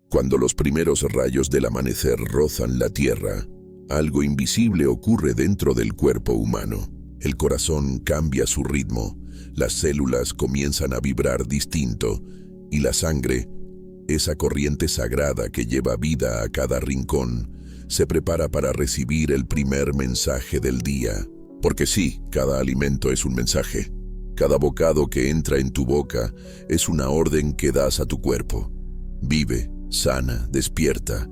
Cuando los primeros rayos del amanecer rozan la tierra, algo invisible ocurre dentro del cuerpo humano. El corazón cambia su ritmo, las células comienzan a vibrar distinto y la sangre, esa corriente sagrada que lleva vida a cada rincón, se prepara para recibir el primer mensaje del día. Porque sí, cada alimento es un mensaje. Cada bocado que entra en tu boca es una orden que das a tu cuerpo. Vive, sana, despierta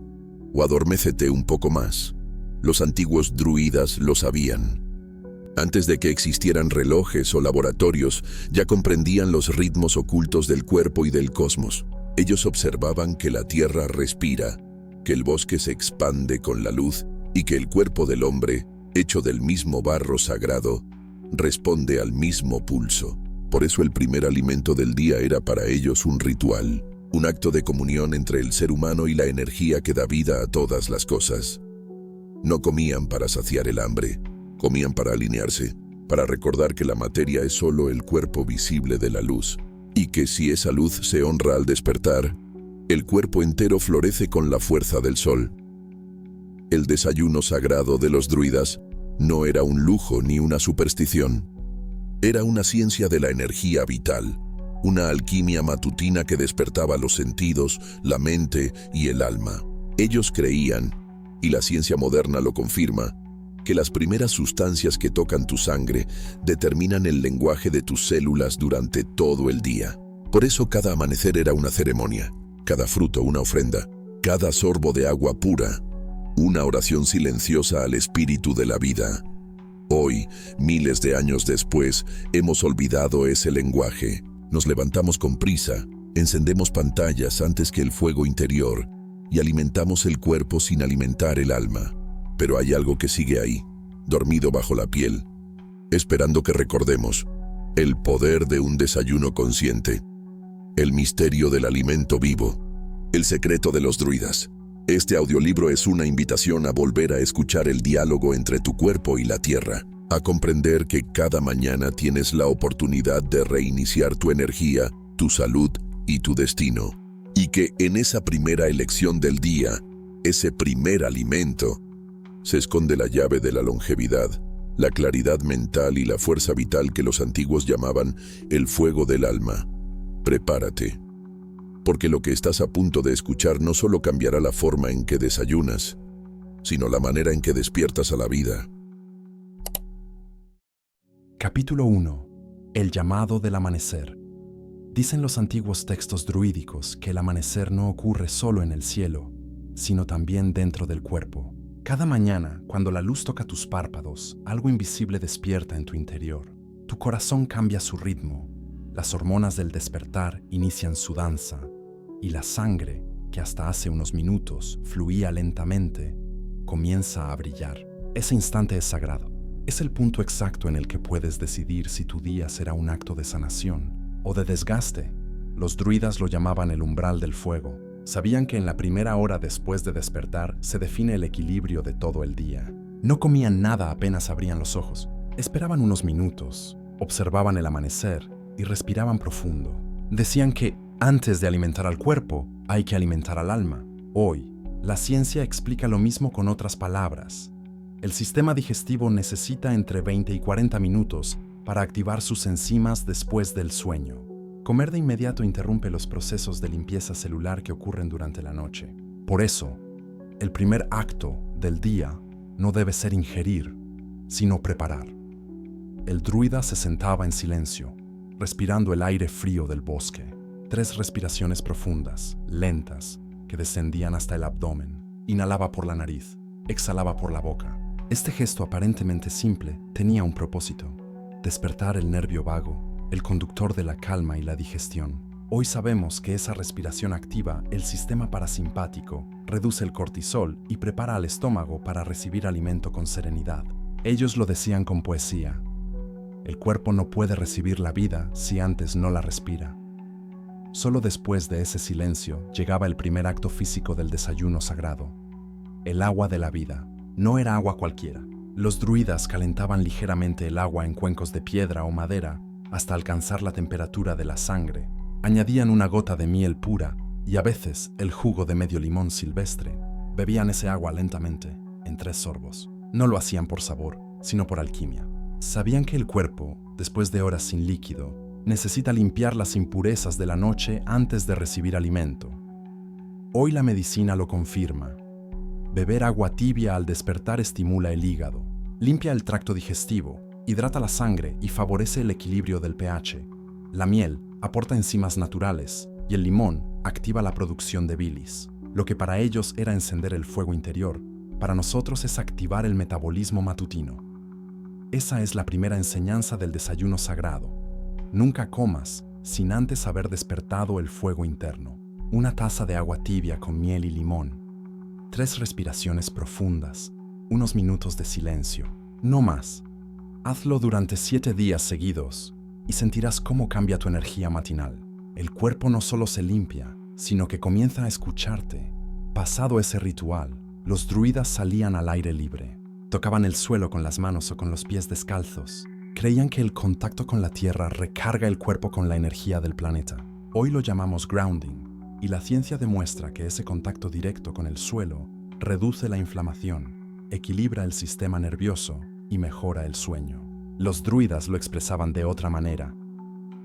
o adormécete un poco más. Los antiguos druidas lo sabían. Antes de que existieran relojes o laboratorios, ya comprendían los ritmos ocultos del cuerpo y del cosmos. Ellos observaban que la tierra respira, que el bosque se expande con la luz y que el cuerpo del hombre, hecho del mismo barro sagrado, responde al mismo pulso. Por eso el primer alimento del día era para ellos un ritual, un acto de comunión entre el ser humano y la energía que da vida a todas las cosas. No comían para saciar el hambre, comían para alinearse, para recordar que la materia es solo el cuerpo visible de la luz, y que si esa luz se honra al despertar, el cuerpo entero florece con la fuerza del sol. El desayuno sagrado de los druidas no era un lujo ni una superstición. Era una ciencia de la energía vital, una alquimia matutina que despertaba los sentidos, la mente y el alma. Ellos creían, y la ciencia moderna lo confirma, que las primeras sustancias que tocan tu sangre determinan el lenguaje de tus células durante todo el día. Por eso cada amanecer era una ceremonia, cada fruto una ofrenda, cada sorbo de agua pura, una oración silenciosa al espíritu de la vida. Hoy, miles de años después, hemos olvidado ese lenguaje. Nos levantamos con prisa, encendemos pantallas antes que el fuego interior y alimentamos el cuerpo sin alimentar el alma. Pero hay algo que sigue ahí, dormido bajo la piel, esperando que recordemos el poder de un desayuno consciente, el misterio del alimento vivo, el secreto de los druidas. Este audiolibro es una invitación a volver a escuchar el diálogo entre tu cuerpo y la tierra, a comprender que cada mañana tienes la oportunidad de reiniciar tu energía, tu salud y tu destino, y que en esa primera elección del día, ese primer alimento, se esconde la llave de la longevidad, la claridad mental y la fuerza vital que los antiguos llamaban el fuego del alma. Prepárate, porque lo que estás a punto de escuchar no solo cambiará la forma en que desayunas, sino la manera en que despiertas a la vida. Capítulo 1. El llamado del amanecer. Dicen los antiguos textos druídicos que el amanecer no ocurre solo en el cielo, sino también dentro del cuerpo. Cada mañana, cuando la luz toca tus párpados, algo invisible despierta en tu interior. Tu corazón cambia su ritmo, las hormonas del despertar inician su danza, y la sangre, que hasta hace unos minutos fluía lentamente, comienza a brillar. Ese instante es sagrado. Es el punto exacto en el que puedes decidir si tu día será un acto de sanación o de desgaste. Los druidas lo llamaban el umbral del fuego. Sabían que en la primera hora después de despertar se define el equilibrio de todo el día. No comían nada apenas abrían los ojos. Esperaban unos minutos, observaban el amanecer y respiraban profundo. Decían que antes de alimentar al cuerpo, hay que alimentar al alma. Hoy, la ciencia explica lo mismo con otras palabras. El sistema digestivo necesita entre 20 y 40 minutos para activar sus enzimas después del sueño. Comer de inmediato interrumpe los procesos de limpieza celular que ocurren durante la noche. Por eso, el primer acto del día no debe ser ingerir, sino preparar. El druida se sentaba en silencio, respirando el aire frío del bosque. 3 respiraciones profundas, lentas, que descendían hasta el abdomen. Inhalaba por la nariz, exhalaba por la boca. Este gesto aparentemente simple tenía un propósito: despertar el nervio vago, el conductor de la calma y la digestión. Hoy sabemos que esa respiración activa el sistema parasimpático, reduce el cortisol y prepara al estómago para recibir alimento con serenidad. Ellos lo decían con poesía: el cuerpo no puede recibir la vida si antes no la respira. Solo después de ese silencio llegaba el primer acto físico del desayuno sagrado: el agua de la vida. No era agua cualquiera. Los druidas calentaban ligeramente el agua en cuencos de piedra o madera hasta alcanzar la temperatura de la sangre. Añadían una gota de miel pura y a veces el jugo de medio limón silvestre. Bebían ese agua lentamente, en 3 sorbos. No lo hacían por sabor, sino por alquimia. Sabían que el cuerpo, después de horas sin líquido, necesita limpiar las impurezas de la noche antes de recibir alimento. Hoy la medicina lo confirma. Beber agua tibia al despertar estimula el hígado, limpia el tracto digestivo, hidrata la sangre y favorece el equilibrio del pH. La miel aporta enzimas naturales y el limón activa la producción de bilis. Lo que para ellos era encender el fuego interior, para nosotros es activar el metabolismo matutino. Esa es la primera enseñanza del desayuno sagrado. Nunca comas sin antes haber despertado el fuego interno. Una taza de agua tibia con miel y limón. 3 respiraciones profundas. Unos minutos de silencio. No más. Hazlo durante 7 días seguidos y sentirás cómo cambia tu energía matinal. El cuerpo no solo se limpia, sino que comienza a escucharte. Pasado ese ritual, los druidas salían al aire libre. Tocaban el suelo con las manos o con los pies descalzos. Creían que el contacto con la tierra recarga el cuerpo con la energía del planeta. Hoy lo llamamos grounding, y la ciencia demuestra que ese contacto directo con el suelo reduce la inflamación, equilibra el sistema nervioso y mejora el sueño. Los druidas lo expresaban de otra manera.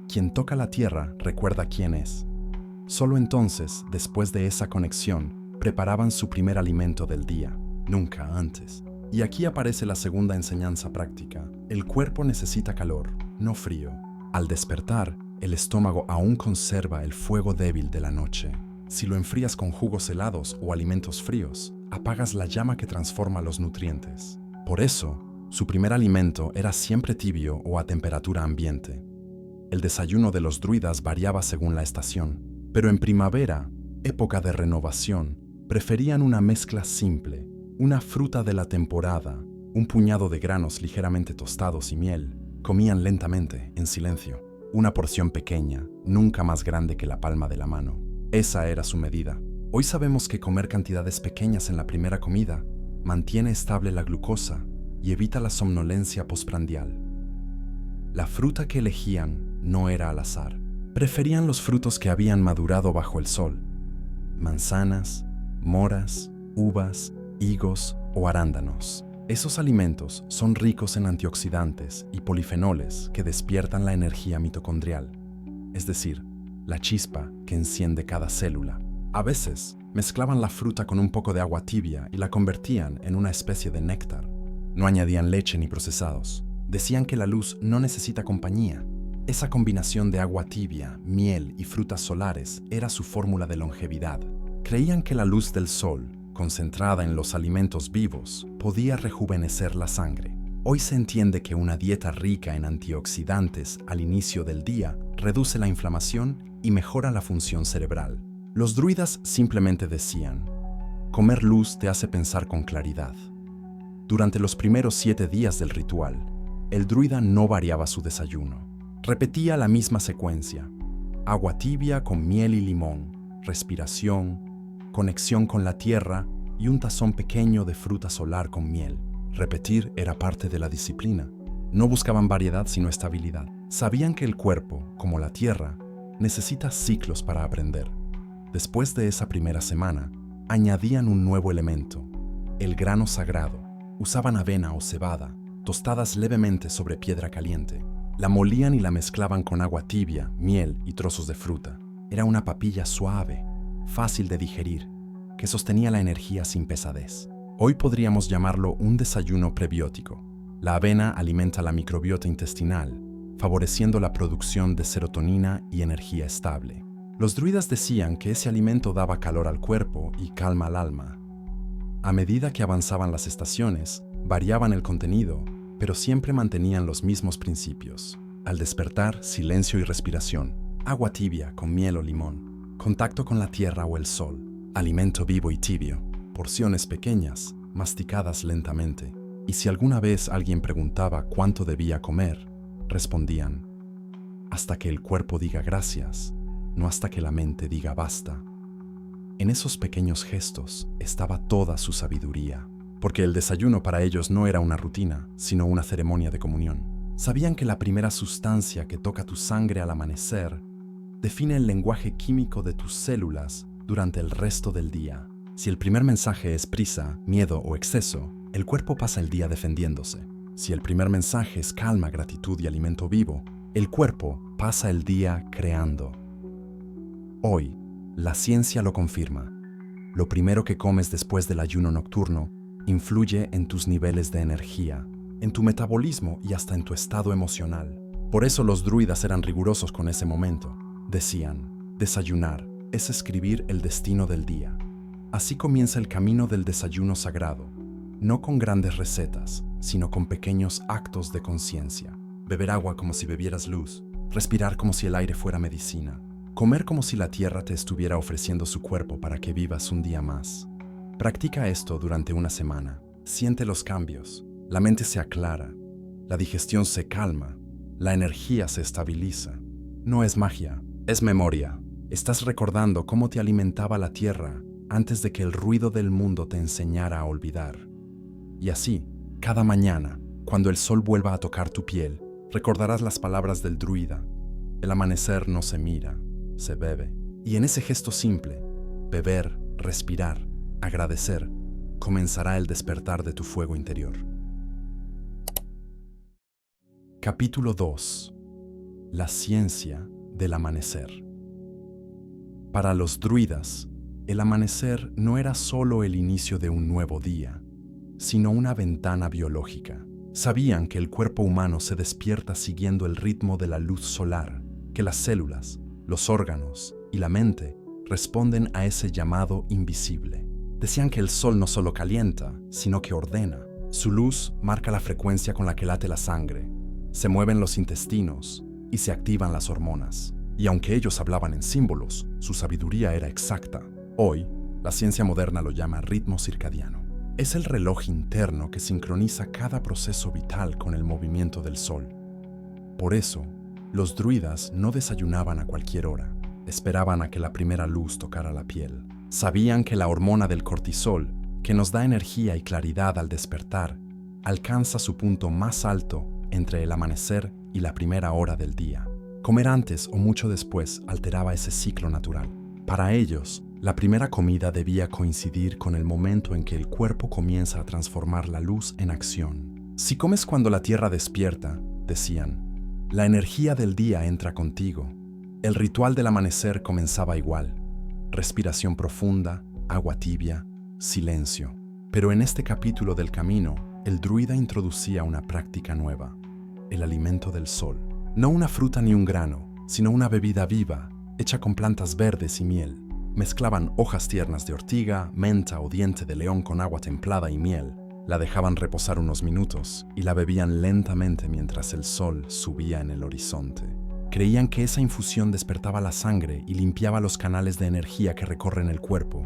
Quien toca la tierra recuerda quién es. Solo entonces, después de esa conexión, preparaban su primer alimento del día, nunca antes. Y aquí aparece la segunda enseñanza práctica. El cuerpo necesita calor, no frío. Al despertar, el estómago aún conserva el fuego débil de la noche. Si lo enfrías con jugos helados o alimentos fríos, apagas la llama que transforma los nutrientes. Por eso, su primer alimento era siempre tibio o a temperatura ambiente. El desayuno de los druidas variaba según la estación, pero en primavera, época de renovación, preferían una mezcla simple, una fruta de la temporada, un puñado de granos ligeramente tostados y miel. Comían lentamente, en silencio. Una porción pequeña, nunca más grande que la palma de la mano. Esa era su medida. Hoy sabemos que comer cantidades pequeñas en la primera comida mantiene estable la glucosa y evita la somnolencia postprandial. La fruta que elegían no era al azar. Preferían los frutos que habían madurado bajo el sol. Manzanas, moras, uvas, higos o arándanos. Esos alimentos son ricos en antioxidantes y polifenoles que despiertan la energía mitocondrial, es decir, la chispa que enciende cada célula. A veces, mezclaban la fruta con un poco de agua tibia y la convertían en una especie de néctar. No añadían leche ni procesados. Decían que la luz no necesita compañía. Esa combinación de agua tibia, miel y frutas solares era su fórmula de longevidad. Creían que la luz del sol, concentrada en los alimentos vivos, podía rejuvenecer la sangre. Hoy se entiende que una dieta rica en antioxidantes al inicio del día reduce la inflamación y mejora la función cerebral. Los druidas simplemente decían, comer luz te hace pensar con claridad. Durante los primeros 7 días del ritual, el druida no variaba su desayuno. Repetía la misma secuencia: agua tibia con miel y limón, respiración, conexión con la tierra y un tazón pequeño de fruta solar con miel. Repetir era parte de la disciplina. No buscaban variedad sino estabilidad. Sabían que el cuerpo, como la tierra, necesita ciclos para aprender. Después de esa primera semana, añadían un nuevo elemento, el grano sagrado. Usaban avena o cebada, tostadas levemente sobre piedra caliente. La molían y la mezclaban con agua tibia, miel y trozos de fruta. Era una papilla suave, fácil de digerir, que sostenía la energía sin pesadez. Hoy podríamos llamarlo un desayuno prebiótico. La avena alimenta la microbiota intestinal, favoreciendo la producción de serotonina y energía estable. Los druidas decían que ese alimento daba calor al cuerpo y calma al alma. A medida que avanzaban las estaciones, variaban el contenido, pero siempre mantenían los mismos principios. Al despertar, silencio y respiración. Agua tibia con miel o limón. Contacto con la tierra o el sol. Alimento vivo y tibio. Porciones pequeñas, masticadas lentamente. Y si alguna vez alguien preguntaba cuánto debía comer, respondían: hasta que el cuerpo diga gracias, no hasta que la mente diga basta. En esos pequeños gestos estaba toda su sabiduría, porque el desayuno para ellos no era una rutina, sino una ceremonia de comunión. Sabían que la primera sustancia que toca tu sangre al amanecer define el lenguaje químico de tus células durante el resto del día. Si el primer mensaje es prisa, miedo o exceso, el cuerpo pasa el día defendiéndose. Si el primer mensaje es calma, gratitud y alimento vivo, el cuerpo pasa el día creando. Hoy, la ciencia lo confirma. Lo primero que comes después del ayuno nocturno influye en tus niveles de energía, en tu metabolismo y hasta en tu estado emocional. Por eso los druidas eran rigurosos con ese momento. Decían, desayunar es escribir el destino del día. Así comienza el camino del desayuno sagrado, no con grandes recetas, sino con pequeños actos de conciencia. Beber agua como si bebieras luz, respirar como si el aire fuera medicina, comer como si la tierra te estuviera ofreciendo su cuerpo para que vivas un día más. Practica esto durante una semana. Siente los cambios, la mente se aclara, la digestión se calma, la energía se estabiliza. No es magia, es memoria. Estás recordando cómo te alimentaba la tierra antes de que el ruido del mundo te enseñara a olvidar. Y así, cada mañana, cuando el sol vuelva a tocar tu piel, recordarás las palabras del druida. El amanecer no se mira, se bebe. Y en ese gesto simple, beber, respirar, agradecer, comenzará el despertar de tu fuego interior. Capítulo 2. La ciencia del amanecer. Para los druidas, el amanecer no era solo el inicio de un nuevo día, sino una ventana biológica. Sabían que el cuerpo humano se despierta siguiendo el ritmo de la luz solar, que las células, los órganos y la mente responden a ese llamado invisible. Decían que el sol no solo calienta, sino que ordena. Su luz marca la frecuencia con la que late la sangre, se mueven los intestinos y se activan las hormonas. Y aunque ellos hablaban en símbolos, su sabiduría era exacta. Hoy, la ciencia moderna lo llama ritmo circadiano. Es el reloj interno que sincroniza cada proceso vital con el movimiento del sol. Por eso, los druidas no desayunaban a cualquier hora. Esperaban a que la primera luz tocara la piel. Sabían que la hormona del cortisol, que nos da energía y claridad al despertar, alcanza su punto más alto entre el amanecer y la primera hora del día. Comer antes o mucho después alteraba ese ciclo natural. Para ellos, la primera comida debía coincidir con el momento en que el cuerpo comienza a transformar la luz en acción. Si comes cuando la tierra despierta, decían, la energía del día entra contigo. El ritual del amanecer comenzaba igual. Respiración profunda, agua tibia, silencio. Pero en este capítulo del camino, el druida introducía una práctica nueva, el alimento del sol. No una fruta ni un grano, sino una bebida viva, hecha con plantas verdes y miel. Mezclaban hojas tiernas de ortiga, menta o diente de león con agua templada y miel. La dejaban reposar unos minutos y la bebían lentamente mientras el sol subía en el horizonte. Creían que esa infusión despertaba la sangre y limpiaba los canales de energía que recorren el cuerpo.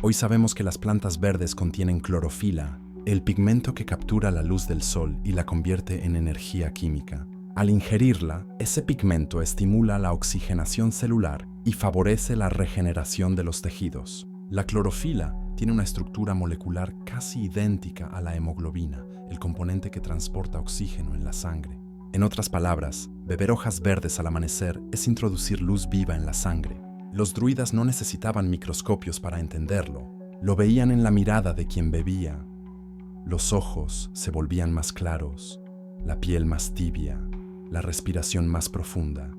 Hoy sabemos que las plantas verdes contienen clorofila, el pigmento que captura la luz del sol y la convierte en energía química. Al ingerirla, ese pigmento estimula la oxigenación celular y favorece la regeneración de los tejidos. La clorofila tiene una estructura molecular casi idéntica a la hemoglobina, el componente que transporta oxígeno en la sangre. En otras palabras, beber hojas verdes al amanecer es introducir luz viva en la sangre. Los druidas no necesitaban microscopios para entenderlo. Lo veían en la mirada de quien bebía. Los ojos se volvían más claros, la piel más tibia, la respiración más profunda.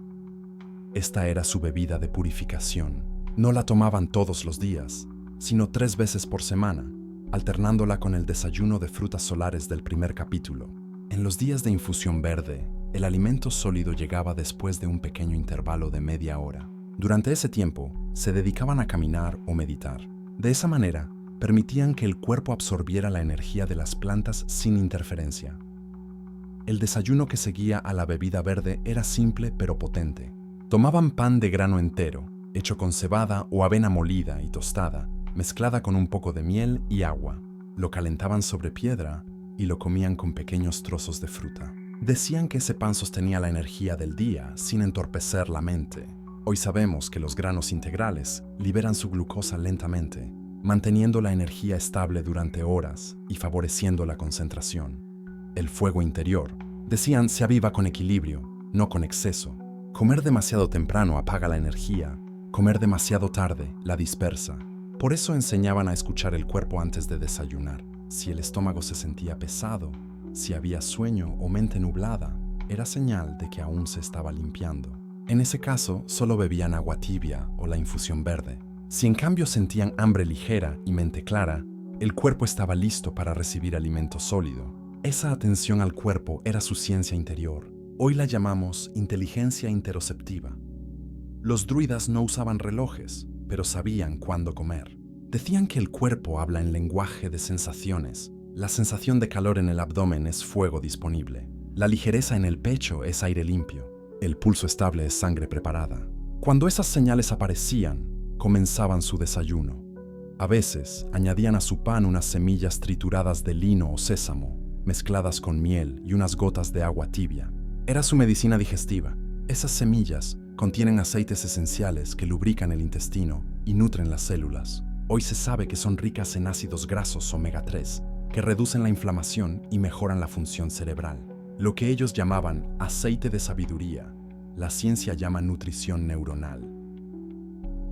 Esta era su bebida de purificación. No la tomaban todos los días, sino 3 veces por semana, alternándola con el desayuno de frutas solares del primer capítulo. En los días de infusión verde, el alimento sólido llegaba después de un pequeño intervalo de media hora. Durante ese tiempo, se dedicaban a caminar o meditar. De esa manera, permitían que el cuerpo absorbiera la energía de las plantas sin interferencia. El desayuno que seguía a la bebida verde era simple pero potente. Tomaban pan de grano entero, hecho con cebada o avena molida y tostada, mezclada con un poco de miel y agua. Lo calentaban sobre piedra y lo comían con pequeños trozos de fruta. Decían que ese pan sostenía la energía del día sin entorpecer la mente. Hoy sabemos que los granos integrales liberan su glucosa lentamente, manteniendo la energía estable durante horas y favoreciendo la concentración. El fuego interior, decían, se aviva con equilibrio, no con exceso. Comer demasiado temprano apaga la energía Comer demasiado tarde la dispersa. Por eso enseñaban a escuchar el cuerpo antes de desayunar. Si el estómago se sentía pesado, si había sueño o mente nublada, era señal de que aún se estaba limpiando. En ese caso, solo bebían agua tibia o la infusión verde. Si en cambio sentían hambre ligera y mente clara, el cuerpo estaba listo para recibir alimento sólido. Esa atención al cuerpo era su ciencia interior. Hoy la llamamos inteligencia interoceptiva. Los druidas no usaban relojes, pero sabían cuándo comer. Decían que el cuerpo habla en lenguaje de sensaciones. La sensación de calor en el abdomen es fuego disponible. La ligereza en el pecho es aire limpio. El pulso estable es sangre preparada. Cuando esas señales aparecían, comenzaban su desayuno. A veces, añadían a su pan unas semillas trituradas de lino o sésamo, mezcladas con miel y unas gotas de agua tibia. Era su medicina digestiva. Esas semillas contienen aceites esenciales que lubrican el intestino y nutren las células. Hoy se sabe que son ricas en ácidos grasos omega 3, que reducen la inflamación y mejoran la función cerebral. Lo que ellos llamaban aceite de sabiduría, la ciencia llama nutrición neuronal.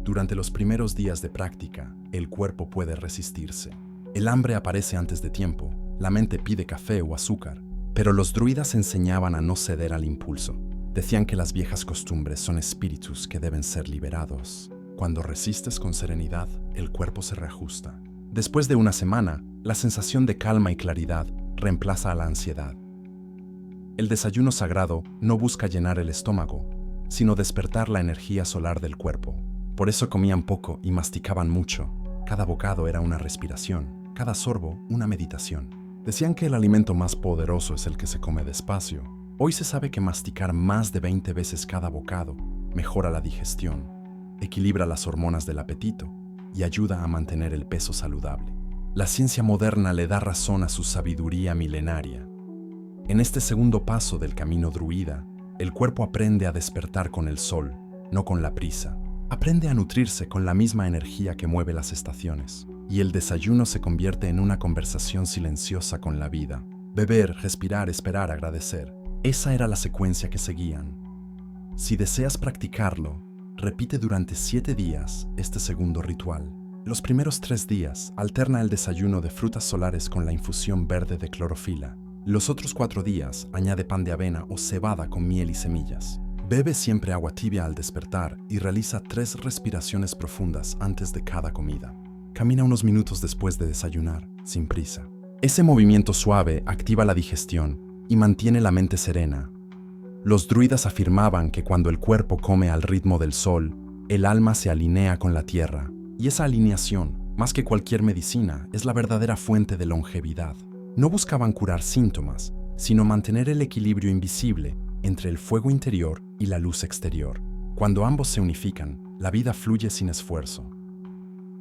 Durante los primeros días de práctica, el cuerpo puede resistirse. El hambre aparece antes de tiempo, la mente pide café o azúcar, pero los druidas enseñaban a no ceder al impulso. Decían que las viejas costumbres son espíritus que deben ser liberados. Cuando resistes con serenidad, el cuerpo se reajusta. Después de una semana, la sensación de calma y claridad reemplaza a la ansiedad. El desayuno sagrado no busca llenar el estómago, sino despertar la energía solar del cuerpo. Por eso comían poco y masticaban mucho. Cada bocado era una respiración, cada sorbo una meditación. Decían que el alimento más poderoso es el que se come despacio. Hoy se sabe que masticar más de 20 veces cada bocado mejora la digestión, equilibra las hormonas del apetito y ayuda a mantener el peso saludable. La ciencia moderna le da razón a su sabiduría milenaria. En este segundo paso del camino druida, el cuerpo aprende a despertar con el sol, no con la prisa. Aprende a nutrirse con la misma energía que mueve las estaciones. Y el desayuno se convierte en una conversación silenciosa con la vida. Beber, respirar, esperar, agradecer. Esa era la secuencia que seguían. Si deseas practicarlo, repite durante 7 días este segundo ritual. Los primeros 3 días alterna el desayuno de frutas solares con la infusión verde de clorofila. Los otros 4 días añade pan de avena o cebada con miel y semillas. Bebe siempre agua tibia al despertar y realiza 3 respiraciones profundas antes de cada comida. Camina unos minutos después de desayunar, sin prisa. Ese movimiento suave activa la digestión y mantiene la mente serena. Los druidas afirmaban que cuando el cuerpo come al ritmo del sol, el alma se alinea con la tierra. Y esa alineación, más que cualquier medicina, es la verdadera fuente de longevidad. No buscaban curar síntomas, sino mantener el equilibrio invisible entre el fuego interior y la luz exterior. Cuando ambos se unifican, la vida fluye sin esfuerzo.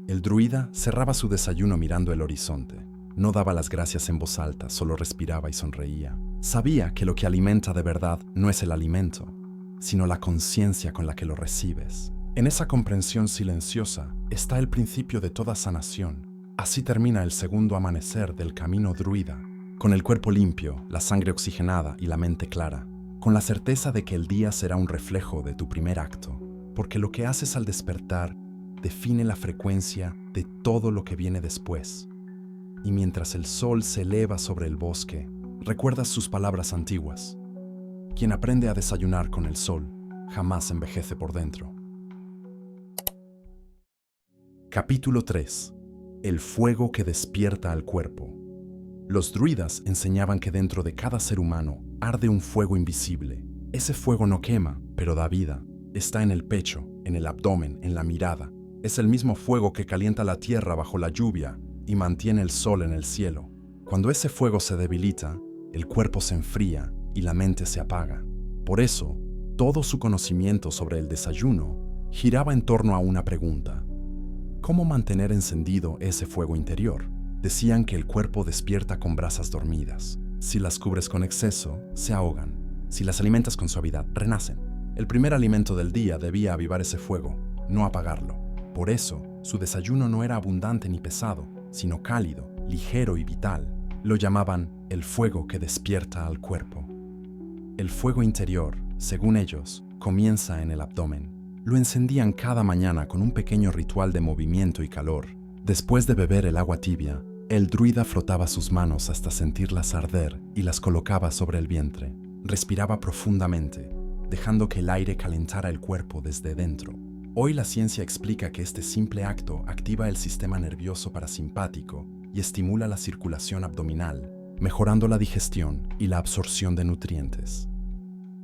El druida cerraba su desayuno mirando el horizonte. No daba las gracias en voz alta, solo respiraba y sonreía. Sabía que lo que alimenta de verdad no es el alimento, sino la conciencia con la que lo recibes. En esa comprensión silenciosa está el principio de toda sanación. Así termina el segundo amanecer del camino druida, con el cuerpo limpio, la sangre oxigenada y la mente clara, con la certeza de que el día será un reflejo de tu primer acto, porque lo que haces al despertar define la frecuencia de todo lo que viene después. Y mientras el sol se eleva sobre el bosque, recuerdas sus palabras antiguas. Quien aprende a desayunar con el sol, jamás envejece por dentro. Capítulo 3. El fuego que despierta al cuerpo. Los druidas enseñaban que dentro de cada ser humano arde un fuego invisible. Ese fuego no quema, pero da vida. Está en el pecho, en el abdomen, en la mirada. Es el mismo fuego que calienta la tierra bajo la lluvia y mantiene el sol en el cielo. Cuando ese fuego se debilita, el cuerpo se enfría y la mente se apaga. Por eso, todo su conocimiento sobre el desayuno giraba en torno a una pregunta: ¿cómo mantener encendido ese fuego interior? Decían que el cuerpo despierta con brasas dormidas. Si las cubres con exceso, se ahogan. Si las alimentas con suavidad, renacen. El primer alimento del día debía avivar ese fuego, no apagarlo. Por eso, su desayuno no era abundante ni pesado, sino cálido, ligero y vital. Lo llamaban el fuego que despierta al cuerpo. El fuego interior, según ellos, comienza en el abdomen. Lo encendían cada mañana con un pequeño ritual de movimiento y calor. Después de beber el agua tibia, el druida frotaba sus manos hasta sentirlas arder y las colocaba sobre el vientre. Respiraba profundamente, dejando que el aire calentara el cuerpo desde dentro. Hoy la ciencia explica que este simple acto activa el sistema nervioso parasimpático y estimula la circulación abdominal, mejorando la digestión y la absorción de nutrientes.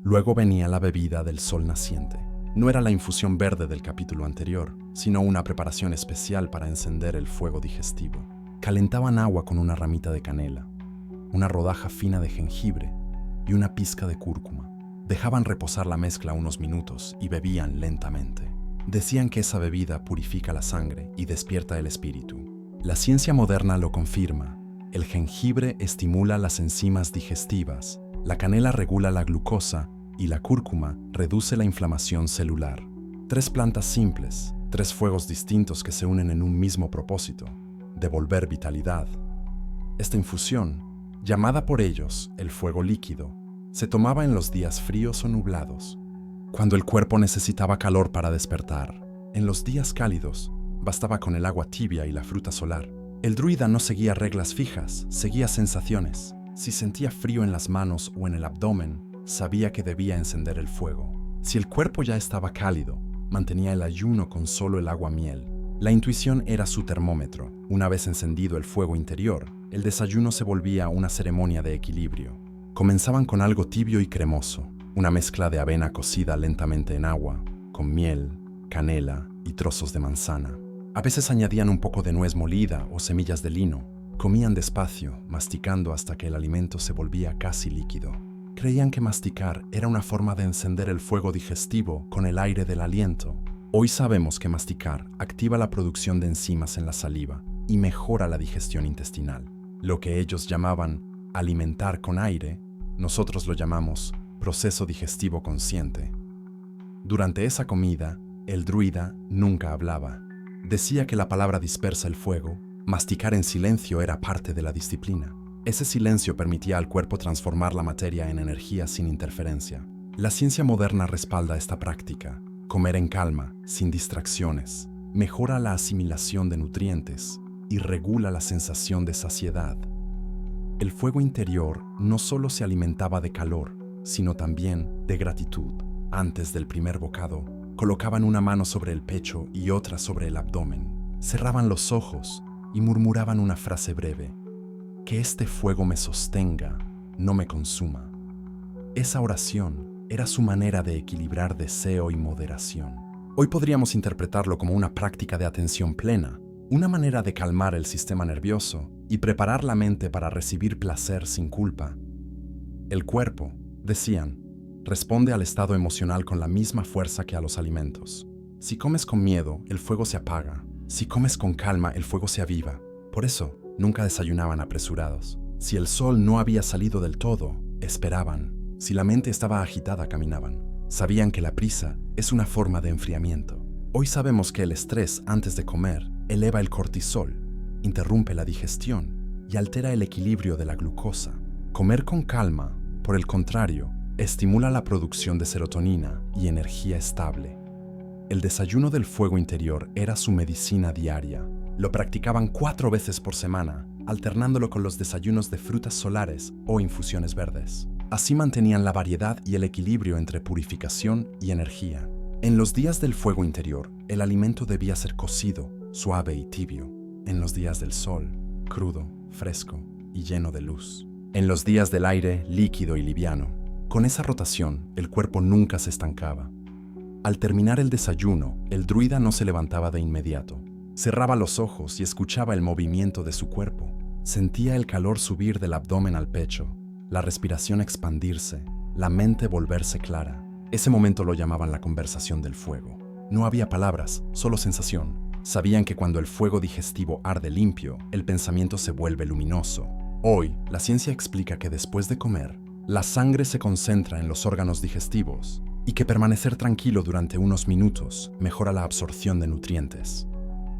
Luego venía la bebida del sol naciente. No era la infusión verde del capítulo anterior, sino una preparación especial para encender el fuego digestivo. Calentaban agua con una ramita de canela, una rodaja fina de jengibre y una pizca de cúrcuma. Dejaban reposar la mezcla unos minutos y bebían lentamente. Decían que esa bebida purifica la sangre y despierta el espíritu. La ciencia moderna lo confirma. El jengibre estimula las enzimas digestivas, la canela regula la glucosa y la cúrcuma reduce la inflamación celular. 3 plantas simples, 3 fuegos distintos que se unen en un mismo propósito: devolver vitalidad. Esta infusión, llamada por ellos el fuego líquido, se tomaba en los días fríos o nublados, cuando el cuerpo necesitaba calor para despertar. En los días cálidos, bastaba con el agua tibia y la fruta solar. El druida no seguía reglas fijas, seguía sensaciones. Si sentía frío en las manos o en el abdomen, sabía que debía encender el fuego. Si el cuerpo ya estaba cálido, mantenía el ayuno con solo el agua miel. La intuición era su termómetro. Una vez encendido el fuego interior, el desayuno se volvía una ceremonia de equilibrio. Comenzaban con algo tibio y cremoso, una mezcla de avena cocida lentamente en agua, con miel, canela y trozos de manzana. A veces añadían un poco de nuez molida o semillas de lino. Comían despacio, masticando hasta que el alimento se volvía casi líquido. Creían que masticar era una forma de encender el fuego digestivo con el aire del aliento. Hoy sabemos que masticar activa la producción de enzimas en la saliva y mejora la digestión intestinal. Lo que ellos llamaban alimentar con aire, nosotros lo llamamos proceso digestivo consciente. Durante esa comida, el druida nunca hablaba. Decía que la palabra dispersa el fuego. Masticar en silencio era parte de la disciplina. Ese silencio permitía al cuerpo transformar la materia en energía sin interferencia. La ciencia moderna respalda esta práctica. Comer en calma, sin distracciones, mejora la asimilación de nutrientes y regula la sensación de saciedad. El fuego interior no solo se alimentaba de calor, sino también de gratitud. Antes del primer bocado, colocaban una mano sobre el pecho y otra sobre el abdomen. Cerraban los ojos y murmuraban una frase breve: que este fuego me sostenga, no me consuma. Esa oración era su manera de equilibrar deseo y moderación. Hoy podríamos interpretarlo como una práctica de atención plena, una manera de calmar el sistema nervioso y preparar la mente para recibir placer sin culpa. El cuerpo, decían, responde al estado emocional con la misma fuerza que a los alimentos. Si comes con miedo, el fuego se apaga. Si comes con calma, el fuego se aviva. Por eso, nunca desayunaban apresurados. Si el sol no había salido del todo, esperaban. Si la mente estaba agitada, caminaban. Sabían que la prisa es una forma de enfriamiento. Hoy sabemos que el estrés antes de comer eleva el cortisol, interrumpe la digestión y altera el equilibrio de la glucosa. Comer con calma, por el contrario, estimula la producción de serotonina y energía estable. El desayuno del fuego interior era su medicina diaria. Lo practicaban 4 veces por semana, alternándolo con los desayunos de frutas solares o infusiones verdes. Así mantenían la variedad y el equilibrio entre purificación y energía. En los días del fuego interior, el alimento debía ser cocido, suave y tibio. En los días del sol, crudo, fresco y lleno de luz. En los días del aire, líquido y liviano. Con esa rotación, el cuerpo nunca se estancaba. Al terminar el desayuno, el druida no se levantaba de inmediato. Cerraba los ojos y escuchaba el movimiento de su cuerpo. Sentía el calor subir del abdomen al pecho, la respiración expandirse, la mente volverse clara. Ese momento lo llamaban la conversación del fuego. No había palabras, solo sensación. Sabían que cuando el fuego digestivo arde limpio, el pensamiento se vuelve luminoso. Hoy, la ciencia explica que después de comer, la sangre se concentra en los órganos digestivos y que permanecer tranquilo durante unos minutos mejora la absorción de nutrientes.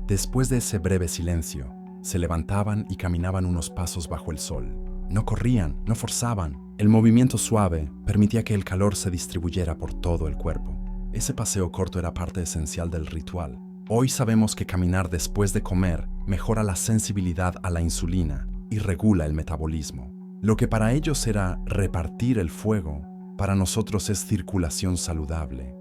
Después de ese breve silencio, se levantaban y caminaban unos pasos bajo el sol. No corrían, no forzaban. El movimiento suave permitía que el calor se distribuyera por todo el cuerpo. ese paseo corto era parte esencial del ritual. Hoy sabemos que caminar después de comer mejora la sensibilidad a la insulina y regula el metabolismo. Lo que para ellos era repartir el fuego, para nosotros es circulación saludable.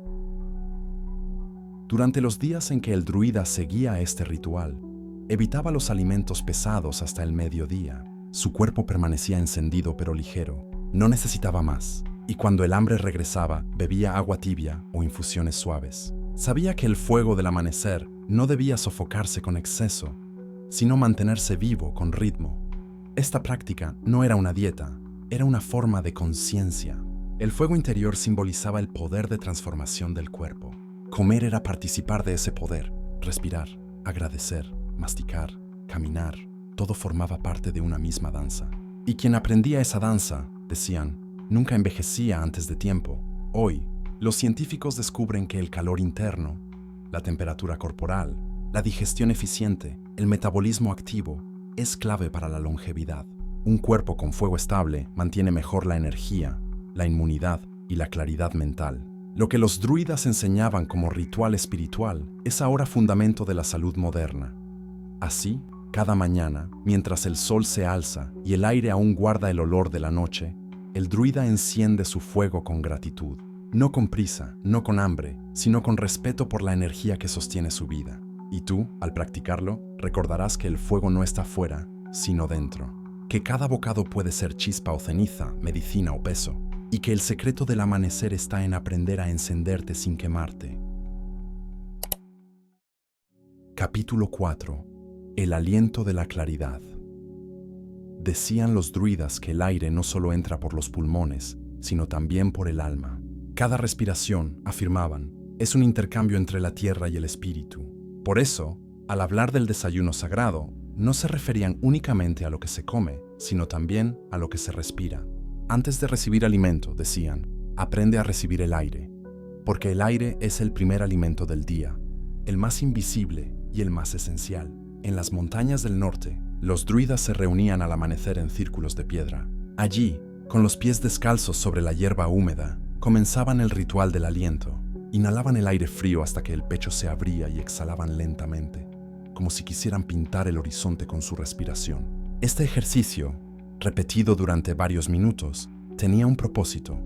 Durante los días en que el druida seguía este ritual, evitaba los alimentos pesados hasta el mediodía. Su cuerpo permanecía encendido pero ligero, no necesitaba más, y cuando el hambre regresaba, bebía agua tibia o infusiones suaves. Sabía que el fuego del amanecer no debía sofocarse con exceso, sino mantenerse vivo con ritmo. Esta práctica no era una dieta, era una forma de conciencia. El fuego interior simbolizaba el poder de transformación del cuerpo. Comer era participar de ese poder, respirar, agradecer, masticar, caminar, todo formaba parte de una misma danza. Y quien aprendía esa danza, decían, nunca envejecía antes de tiempo. Hoy, los científicos descubren que el calor interno, la temperatura corporal, la digestión eficiente, el metabolismo activo, es clave para la longevidad. Un cuerpo con fuego estable mantiene mejor la energía, la inmunidad y la claridad mental. Lo que los druidas enseñaban como ritual espiritual es ahora fundamento de la salud moderna. Así, cada mañana, mientras el sol se alza y el aire aún guarda el olor de la noche, el druida enciende su fuego con gratitud. No con prisa, no con hambre, sino con respeto por la energía que sostiene su vida. Y tú, al practicarlo, recordarás que el fuego no está fuera, sino dentro. Que cada bocado puede ser chispa o ceniza, medicina o peso. Y que el secreto del amanecer está en aprender a encenderte sin quemarte. Capítulo 4. El aliento de la claridad. Decían los druidas que el aire no solo entra por los pulmones, sino también por el alma. Cada respiración, afirmaban, es un intercambio entre la tierra y el espíritu. Por eso, al hablar del desayuno sagrado, no se referían únicamente a lo que se come, sino también a lo que se respira. Antes de recibir alimento, decían, aprende a recibir el aire, porque el aire es el primer alimento del día, el más invisible y el más esencial. En las montañas del norte, los druidas se reunían al amanecer en círculos de piedra. Allí, con los pies descalzos sobre la hierba húmeda, comenzaban el ritual del aliento. Inhalaban el aire frío hasta que el pecho se abría y exhalaban lentamente, como si quisieran pintar el horizonte con su respiración. Este ejercicio, repetido durante varios minutos, tenía un propósito: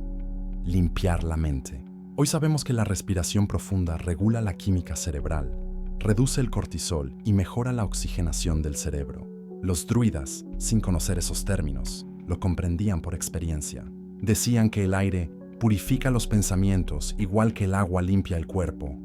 limpiar la mente. Hoy sabemos que la respiración profunda regula la química cerebral, reduce el cortisol y mejora la oxigenación del cerebro. Los druidas, sin conocer esos términos, lo comprendían por experiencia. Decían que el aire purifica los pensamientos igual que el agua limpia el cuerpo.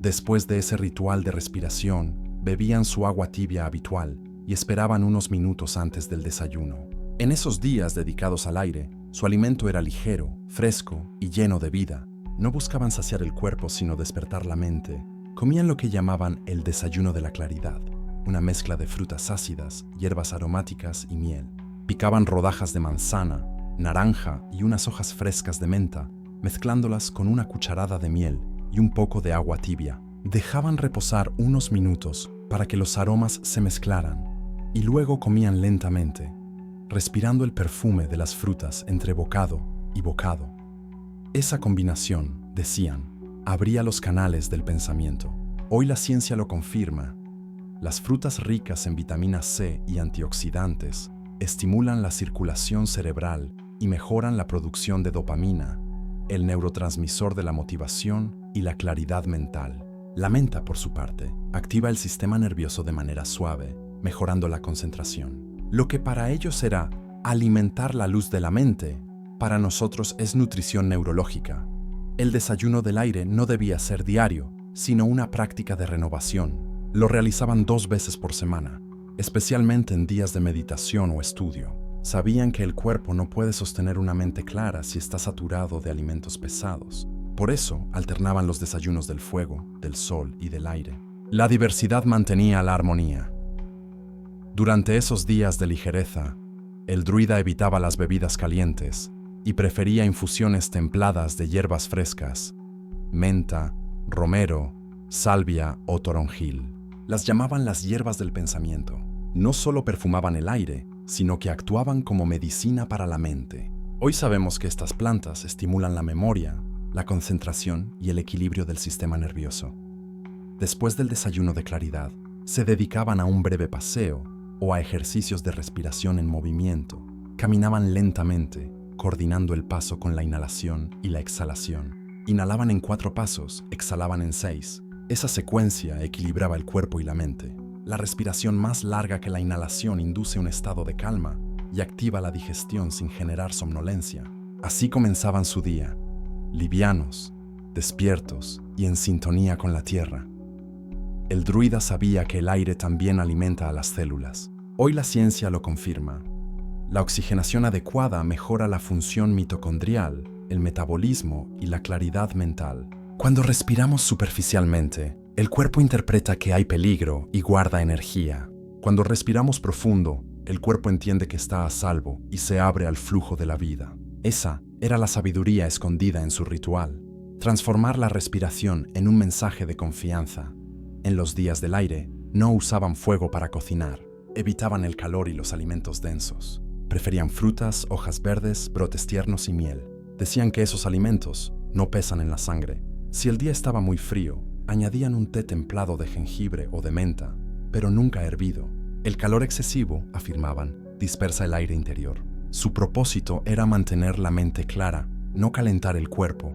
Después de ese ritual de respiración, bebían su agua tibia habitual y esperaban unos minutos antes del desayuno. En esos días dedicados al aire, su alimento era ligero, fresco y lleno de vida. No buscaban saciar el cuerpo sino despertar la mente. Comían lo que llamaban el desayuno de la claridad, una mezcla de frutas ácidas, hierbas aromáticas y miel. Picaban rodajas de manzana, naranja y unas hojas frescas de menta, mezclándolas con una cucharada de miel y un poco de agua tibia. Dejaban reposar unos minutos para que los aromas se mezclaran y luego comían lentamente, respirando el perfume de las frutas entre bocado y bocado. Esa combinación, decían, abría los canales del pensamiento. Hoy la ciencia lo confirma. Las frutas ricas en vitamina C y antioxidantes estimulan la circulación cerebral y mejoran la producción de dopamina, el neurotransmisor de la motivación y la claridad mental. La menta, por su parte, activa el sistema nervioso de manera suave, mejorando la concentración. Lo que para ellos era alimentar la luz de la mente, para nosotros es nutrición neurológica. El desayuno del aire no debía ser diario, sino una práctica de renovación. Lo realizaban 2 veces por semana, especialmente en días de meditación o estudio. Sabían que el cuerpo no puede sostener una mente clara si está saturado de alimentos pesados. Por eso alternaban los desayunos del fuego, del sol y del aire. La diversidad mantenía la armonía. Durante esos días de ligereza, el druida evitaba las bebidas calientes y prefería infusiones templadas de hierbas frescas, menta, romero, salvia o toronjil. Las llamaban las hierbas del pensamiento. No solo perfumaban el aire, sino que actuaban como medicina para la mente. Hoy sabemos que estas plantas estimulan la memoria, la concentración y el equilibrio del sistema nervioso. Después del desayuno de claridad, se dedicaban a un breve paseo o a ejercicios de respiración en movimiento. Caminaban lentamente, coordinando el paso con la inhalación y la exhalación. Inhalaban en 4 pasos, exhalaban en 6. Esa secuencia equilibraba el cuerpo y la mente. La respiración más larga que la inhalación induce un estado de calma y activa la digestión sin generar somnolencia. Así comenzaban su día, livianos, despiertos y en sintonía con la tierra. El druida sabía que el aire también alimenta a las células. Hoy la ciencia lo confirma. La oxigenación adecuada mejora la función mitocondrial, el metabolismo y la claridad mental. Cuando respiramos superficialmente, el cuerpo interpreta que hay peligro y guarda energía. Cuando respiramos profundo, el cuerpo entiende que está a salvo y se abre al flujo de la vida. Esa era la sabiduría escondida en su ritual. Transformar la respiración en un mensaje de confianza. En los días del aire, no usaban fuego para cocinar. Evitaban el calor y los alimentos densos. Preferían frutas, hojas verdes, brotes tiernos y miel. Decían que esos alimentos no pesan en la sangre. Si el día estaba muy frío, añadían un té templado de jengibre o de menta, pero nunca hervido. El calor excesivo, afirmaban, dispersa el aire interior. Su propósito era mantener la mente clara, no calentar el cuerpo.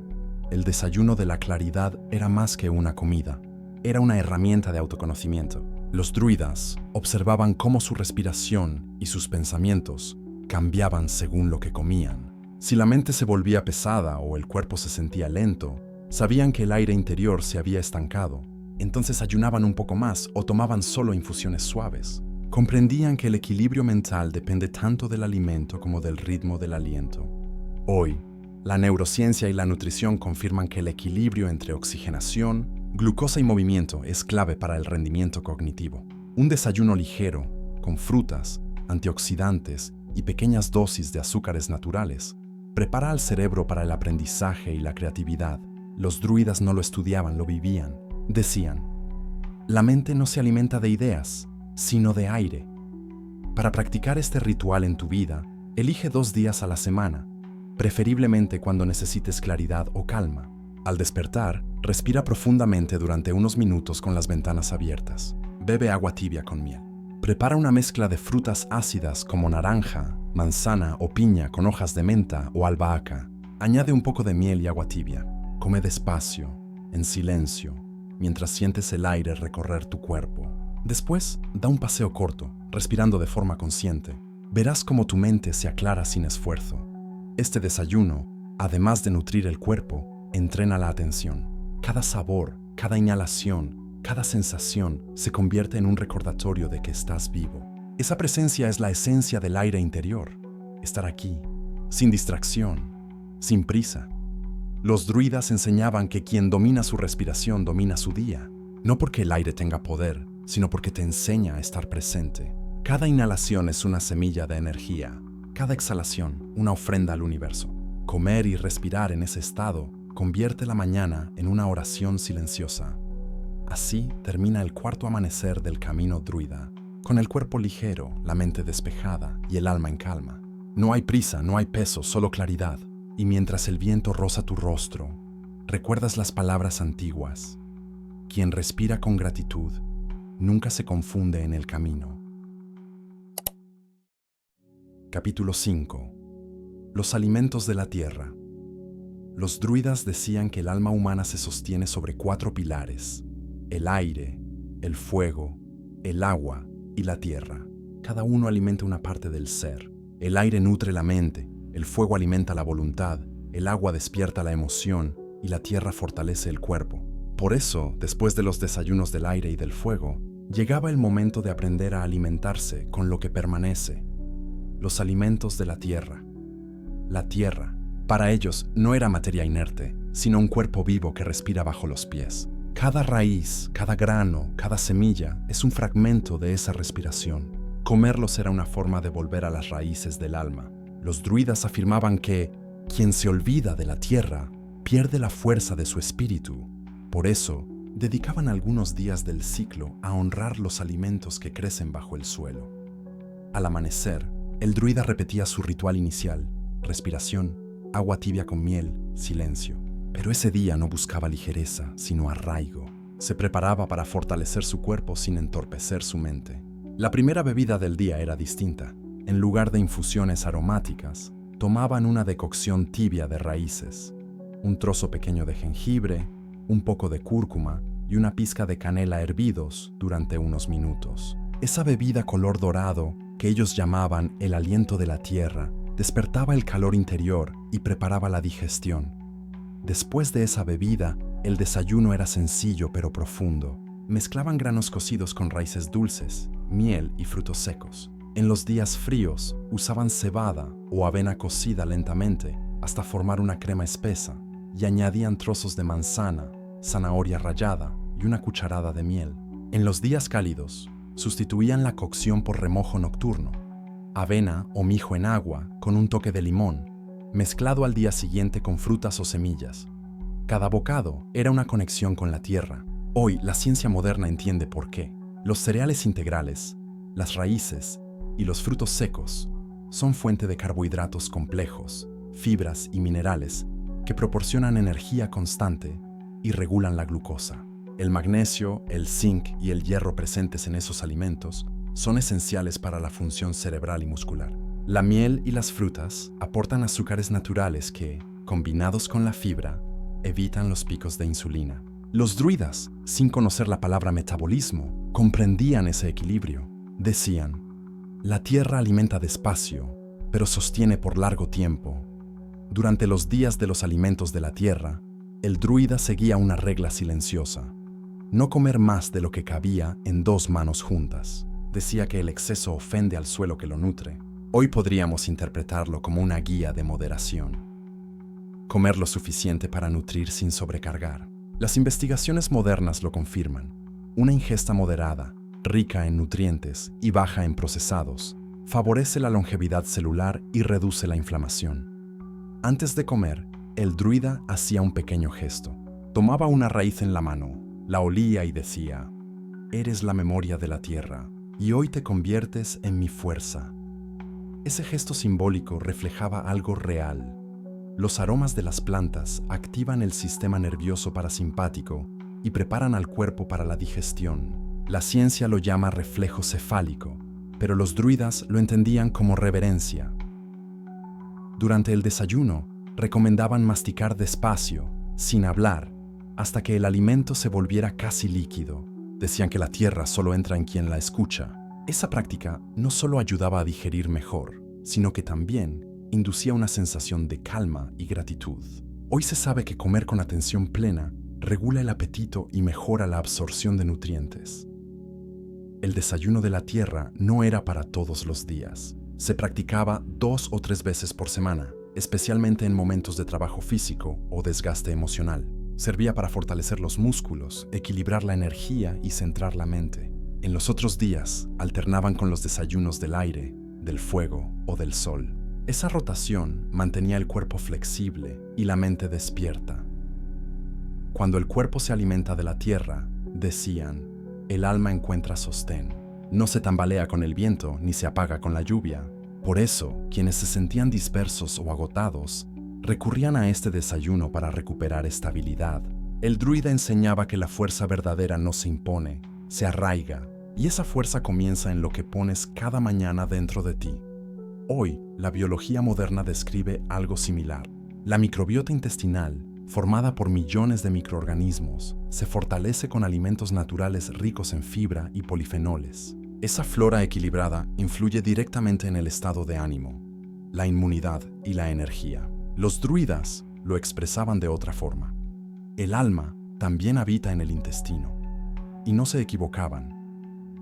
El desayuno de la claridad era más que una comida. Era una herramienta de autoconocimiento. Los druidas observaban cómo su respiración y sus pensamientos cambiaban según lo que comían. Si la mente se volvía pesada o el cuerpo se sentía lento, sabían que el aire interior se había estancado. Entonces ayunaban un poco más o tomaban solo infusiones suaves. Comprendían que el equilibrio mental depende tanto del alimento como del ritmo del aliento. Hoy, la neurociencia y la nutrición confirman que el equilibrio entre oxigenación, glucosa y movimiento es clave para el rendimiento cognitivo. Un desayuno ligero, con frutas, antioxidantes y pequeñas dosis de azúcares naturales, prepara al cerebro para el aprendizaje y la creatividad. Los druidas no lo estudiaban, lo vivían. Decían, la mente no se alimenta de ideas, sino de aire. Para practicar este ritual en tu vida, elige 2 días a la semana, preferiblemente cuando necesites claridad o calma. Al despertar, respira profundamente durante unos minutos con las ventanas abiertas. Bebe agua tibia con miel. Prepara una mezcla de frutas ácidas como naranja, manzana o piña con hojas de menta o albahaca. Añade un poco de miel y agua tibia. Come despacio, en silencio, mientras sientes el aire recorrer tu cuerpo. Después, da un paseo corto, respirando de forma consciente. Verás cómo tu mente se aclara sin esfuerzo. Este desayuno, además de nutrir el cuerpo, entrena la atención. Cada sabor, cada inhalación, cada sensación se convierte en un recordatorio de que estás vivo. Esa presencia es la esencia del aire interior. Estar aquí, sin distracción, sin prisa. Los druidas enseñaban que quien domina su respiración domina su día, no porque el aire tenga poder, sino porque te enseña a estar presente. Cada inhalación es una semilla de energía, cada exhalación una ofrenda al universo. Comer y respirar en ese estado convierte la mañana en una oración silenciosa. Así termina el 4º amanecer del camino druida, con el cuerpo ligero, la mente despejada y el alma en calma. No hay prisa, no hay peso, solo claridad. Y mientras el viento roza tu rostro, recuerdas las palabras antiguas. Quien respira con gratitud nunca se confunde en el camino. Capítulo 5. Los alimentos de la tierra. Los druidas decían que el alma humana se sostiene sobre 4 pilares: el aire, el fuego, el agua y la tierra. Cada uno alimenta una parte del ser. El aire nutre la mente, el fuego alimenta la voluntad, el agua despierta la emoción y la tierra fortalece el cuerpo. Por eso, después de los desayunos del aire y del fuego, llegaba el momento de aprender a alimentarse con lo que permanece. Los alimentos de la tierra. La tierra, para ellos, no era materia inerte, sino un cuerpo vivo que respira bajo los pies. Cada raíz, cada grano, cada semilla es un fragmento de esa respiración. Comerlos era una forma de volver a las raíces del alma. Los druidas afirmaban que quien se olvida de la tierra pierde la fuerza de su espíritu. Por eso, dedicaban algunos días del ciclo a honrar los alimentos que crecen bajo el suelo. Al amanecer, el druida repetía su ritual inicial: respiración, agua tibia con miel, silencio. Pero ese día no buscaba ligereza, sino arraigo. Se preparaba para fortalecer su cuerpo sin entorpecer su mente. La primera bebida del día era distinta. En lugar de infusiones aromáticas, tomaban una decocción tibia de raíces, un trozo pequeño de jengibre, un poco de cúrcuma y una pizca de canela hervidos durante unos minutos. Esa bebida color dorado, que ellos llamaban el aliento de la tierra, despertaba el calor interior y preparaba la digestión. Después de esa bebida, el desayuno era sencillo pero profundo. Mezclaban granos cocidos con raíces dulces, miel y frutos secos. En los días fríos, usaban cebada o avena cocida lentamente hasta formar una crema espesa y añadían trozos de manzana, zanahoria rallada y una cucharada de miel. En los días cálidos, sustituían la cocción por remojo nocturno, avena o mijo en agua con un toque de limón, mezclado al día siguiente con frutas o semillas. Cada bocado era una conexión con la tierra. Hoy la ciencia moderna entiende por qué. Los cereales integrales, las raíces y los frutos secos son fuente de carbohidratos complejos, fibras y minerales que proporcionan energía constante y regulan la glucosa. El magnesio, el zinc y el hierro presentes en esos alimentos son esenciales para la función cerebral y muscular. La miel y las frutas aportan azúcares naturales que, combinados con la fibra, evitan los picos de insulina. Los druidas, sin conocer la palabra metabolismo, comprendían ese equilibrio. Decían: la tierra alimenta despacio, pero sostiene por largo tiempo. Durante los días de los alimentos de la tierra, el druida seguía una regla silenciosa: no comer más de lo que cabía en 2 manos juntas. Decía que el exceso ofende al suelo que lo nutre. Hoy podríamos interpretarlo como una guía de moderación. Comer lo suficiente para nutrir sin sobrecargar. Las investigaciones modernas lo confirman. Una ingesta moderada, rica en nutrientes y baja en procesados, favorece la longevidad celular y reduce la inflamación. Antes de comer, el druida hacía un pequeño gesto. Tomaba una raíz en la mano, la olía y decía: eres la memoria de la tierra, y hoy te conviertes en mi fuerza. Ese gesto simbólico reflejaba algo real. Los aromas de las plantas activan el sistema nervioso parasimpático y preparan al cuerpo para la digestión. La ciencia lo llama reflejo cefálico, pero los druidas lo entendían como reverencia. Durante el desayuno, recomendaban masticar despacio, sin hablar, hasta que el alimento se volviera casi líquido. Decían que la tierra solo entra en quien la escucha. Esa práctica no solo ayudaba a digerir mejor, sino que también inducía una sensación de calma y gratitud. Hoy se sabe que comer con atención plena regula el apetito y mejora la absorción de nutrientes. El desayuno de la tierra no era para todos los días. Se practicaba 2 o 3 veces por semana, especialmente en momentos de trabajo físico o desgaste emocional. Servía para fortalecer los músculos, equilibrar la energía y centrar la mente. En los otros días, alternaban con los desayunos del aire, del fuego o del sol. Esa rotación mantenía el cuerpo flexible y la mente despierta. Cuando el cuerpo se alimenta de la tierra, decían, el alma encuentra sostén. No se tambalea con el viento ni se apaga con la lluvia. Por eso, quienes se sentían dispersos o agotados, recurrían a este desayuno para recuperar estabilidad. El druida enseñaba que la fuerza verdadera no se impone, se arraiga, y esa fuerza comienza en lo que pones cada mañana dentro de ti. Hoy, la biología moderna describe algo similar. La microbiota intestinal, formada por millones de microorganismos, se fortalece con alimentos naturales ricos en fibra y polifenoles. Esa flora equilibrada influye directamente en el estado de ánimo, la inmunidad y la energía. Los druidas lo expresaban de otra forma. El alma también habita en el intestino. Y no se equivocaban.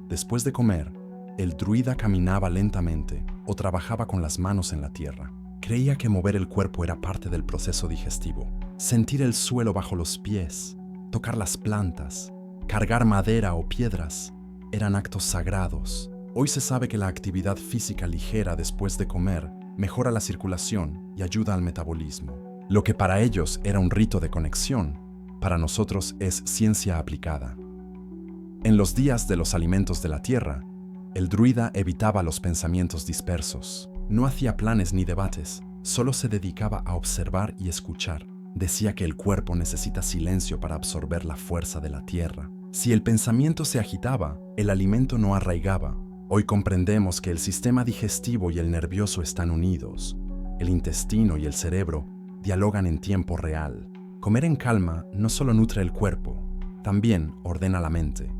Después de comer, el druida caminaba lentamente o trabajaba con las manos en la tierra. Creía que mover el cuerpo era parte del proceso digestivo. Sentir el suelo bajo los pies, tocar las plantas, cargar madera o piedras, eran actos sagrados. Hoy se sabe que la actividad física ligera después de comer mejora la circulación y ayuda al metabolismo. Lo que para ellos era un rito de conexión, para nosotros es ciencia aplicada. En los días de los alimentos de la tierra, el druida evitaba los pensamientos dispersos. No hacía planes ni debates, solo se dedicaba a observar y escuchar. Decía que el cuerpo necesita silencio para absorber la fuerza de la tierra. Si el pensamiento se agitaba, el alimento no arraigaba. Hoy comprendemos que el sistema digestivo y el nervioso están unidos. El intestino y el cerebro dialogan en tiempo real. Comer en calma no solo nutre el cuerpo, también ordena la mente.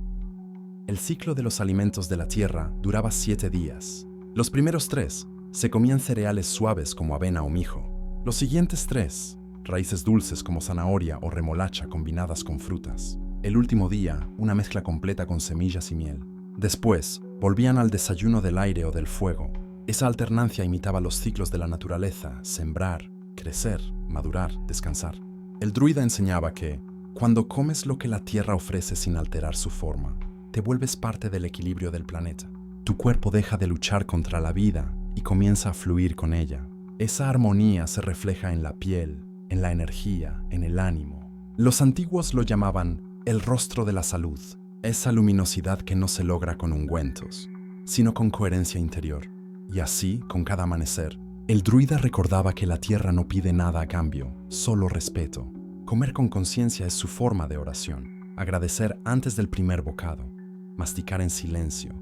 El ciclo de los alimentos de la tierra duraba 7 días. Los primeros 3 se comían cereales suaves como avena o mijo. Los siguientes 3, raíces dulces como zanahoria o remolacha combinadas con frutas. El último día, una mezcla completa con semillas y miel. Después, volvían al desayuno del aire o del fuego. Esa alternancia imitaba los ciclos de la naturaleza: sembrar, crecer, madurar, descansar. El druida enseñaba que, cuando comes lo que la tierra ofrece sin alterar su forma, te vuelves parte del equilibrio del planeta. Tu cuerpo deja de luchar contra la vida y comienza a fluir con ella. Esa armonía se refleja en la piel, en la energía, en el ánimo. Los antiguos lo llamaban el rostro de la salud, esa luminosidad que no se logra con ungüentos, sino con coherencia interior. Y así, con cada amanecer, el druida recordaba que la tierra no pide nada a cambio, solo respeto. Comer con conciencia es su forma de oración. Agradecer antes del primer bocado, masticar en silencio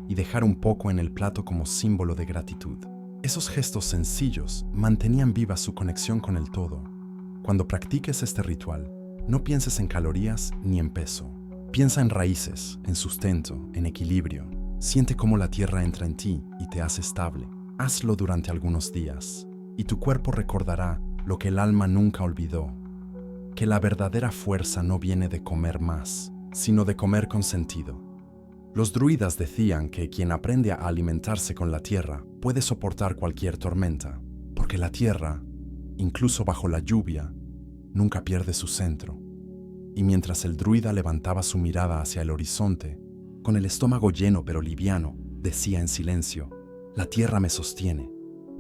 y dejar un poco en el plato como símbolo de gratitud. Esos gestos sencillos mantenían viva su conexión con el todo. Cuando practiques este ritual, no pienses en calorías ni en peso. Piensa en raíces, en sustento, en equilibrio. Siente cómo la tierra entra en ti y te hace estable. Hazlo durante algunos días, y tu cuerpo recordará lo que el alma nunca olvidó: que la verdadera fuerza no viene de comer más, sino de comer con sentido. Los druidas decían que quien aprende a alimentarse con la tierra puede soportar cualquier tormenta, porque la tierra, incluso bajo la lluvia, nunca pierde su centro. Y mientras el druida levantaba su mirada hacia el horizonte, con el estómago lleno pero liviano, decía en silencio: la tierra me sostiene,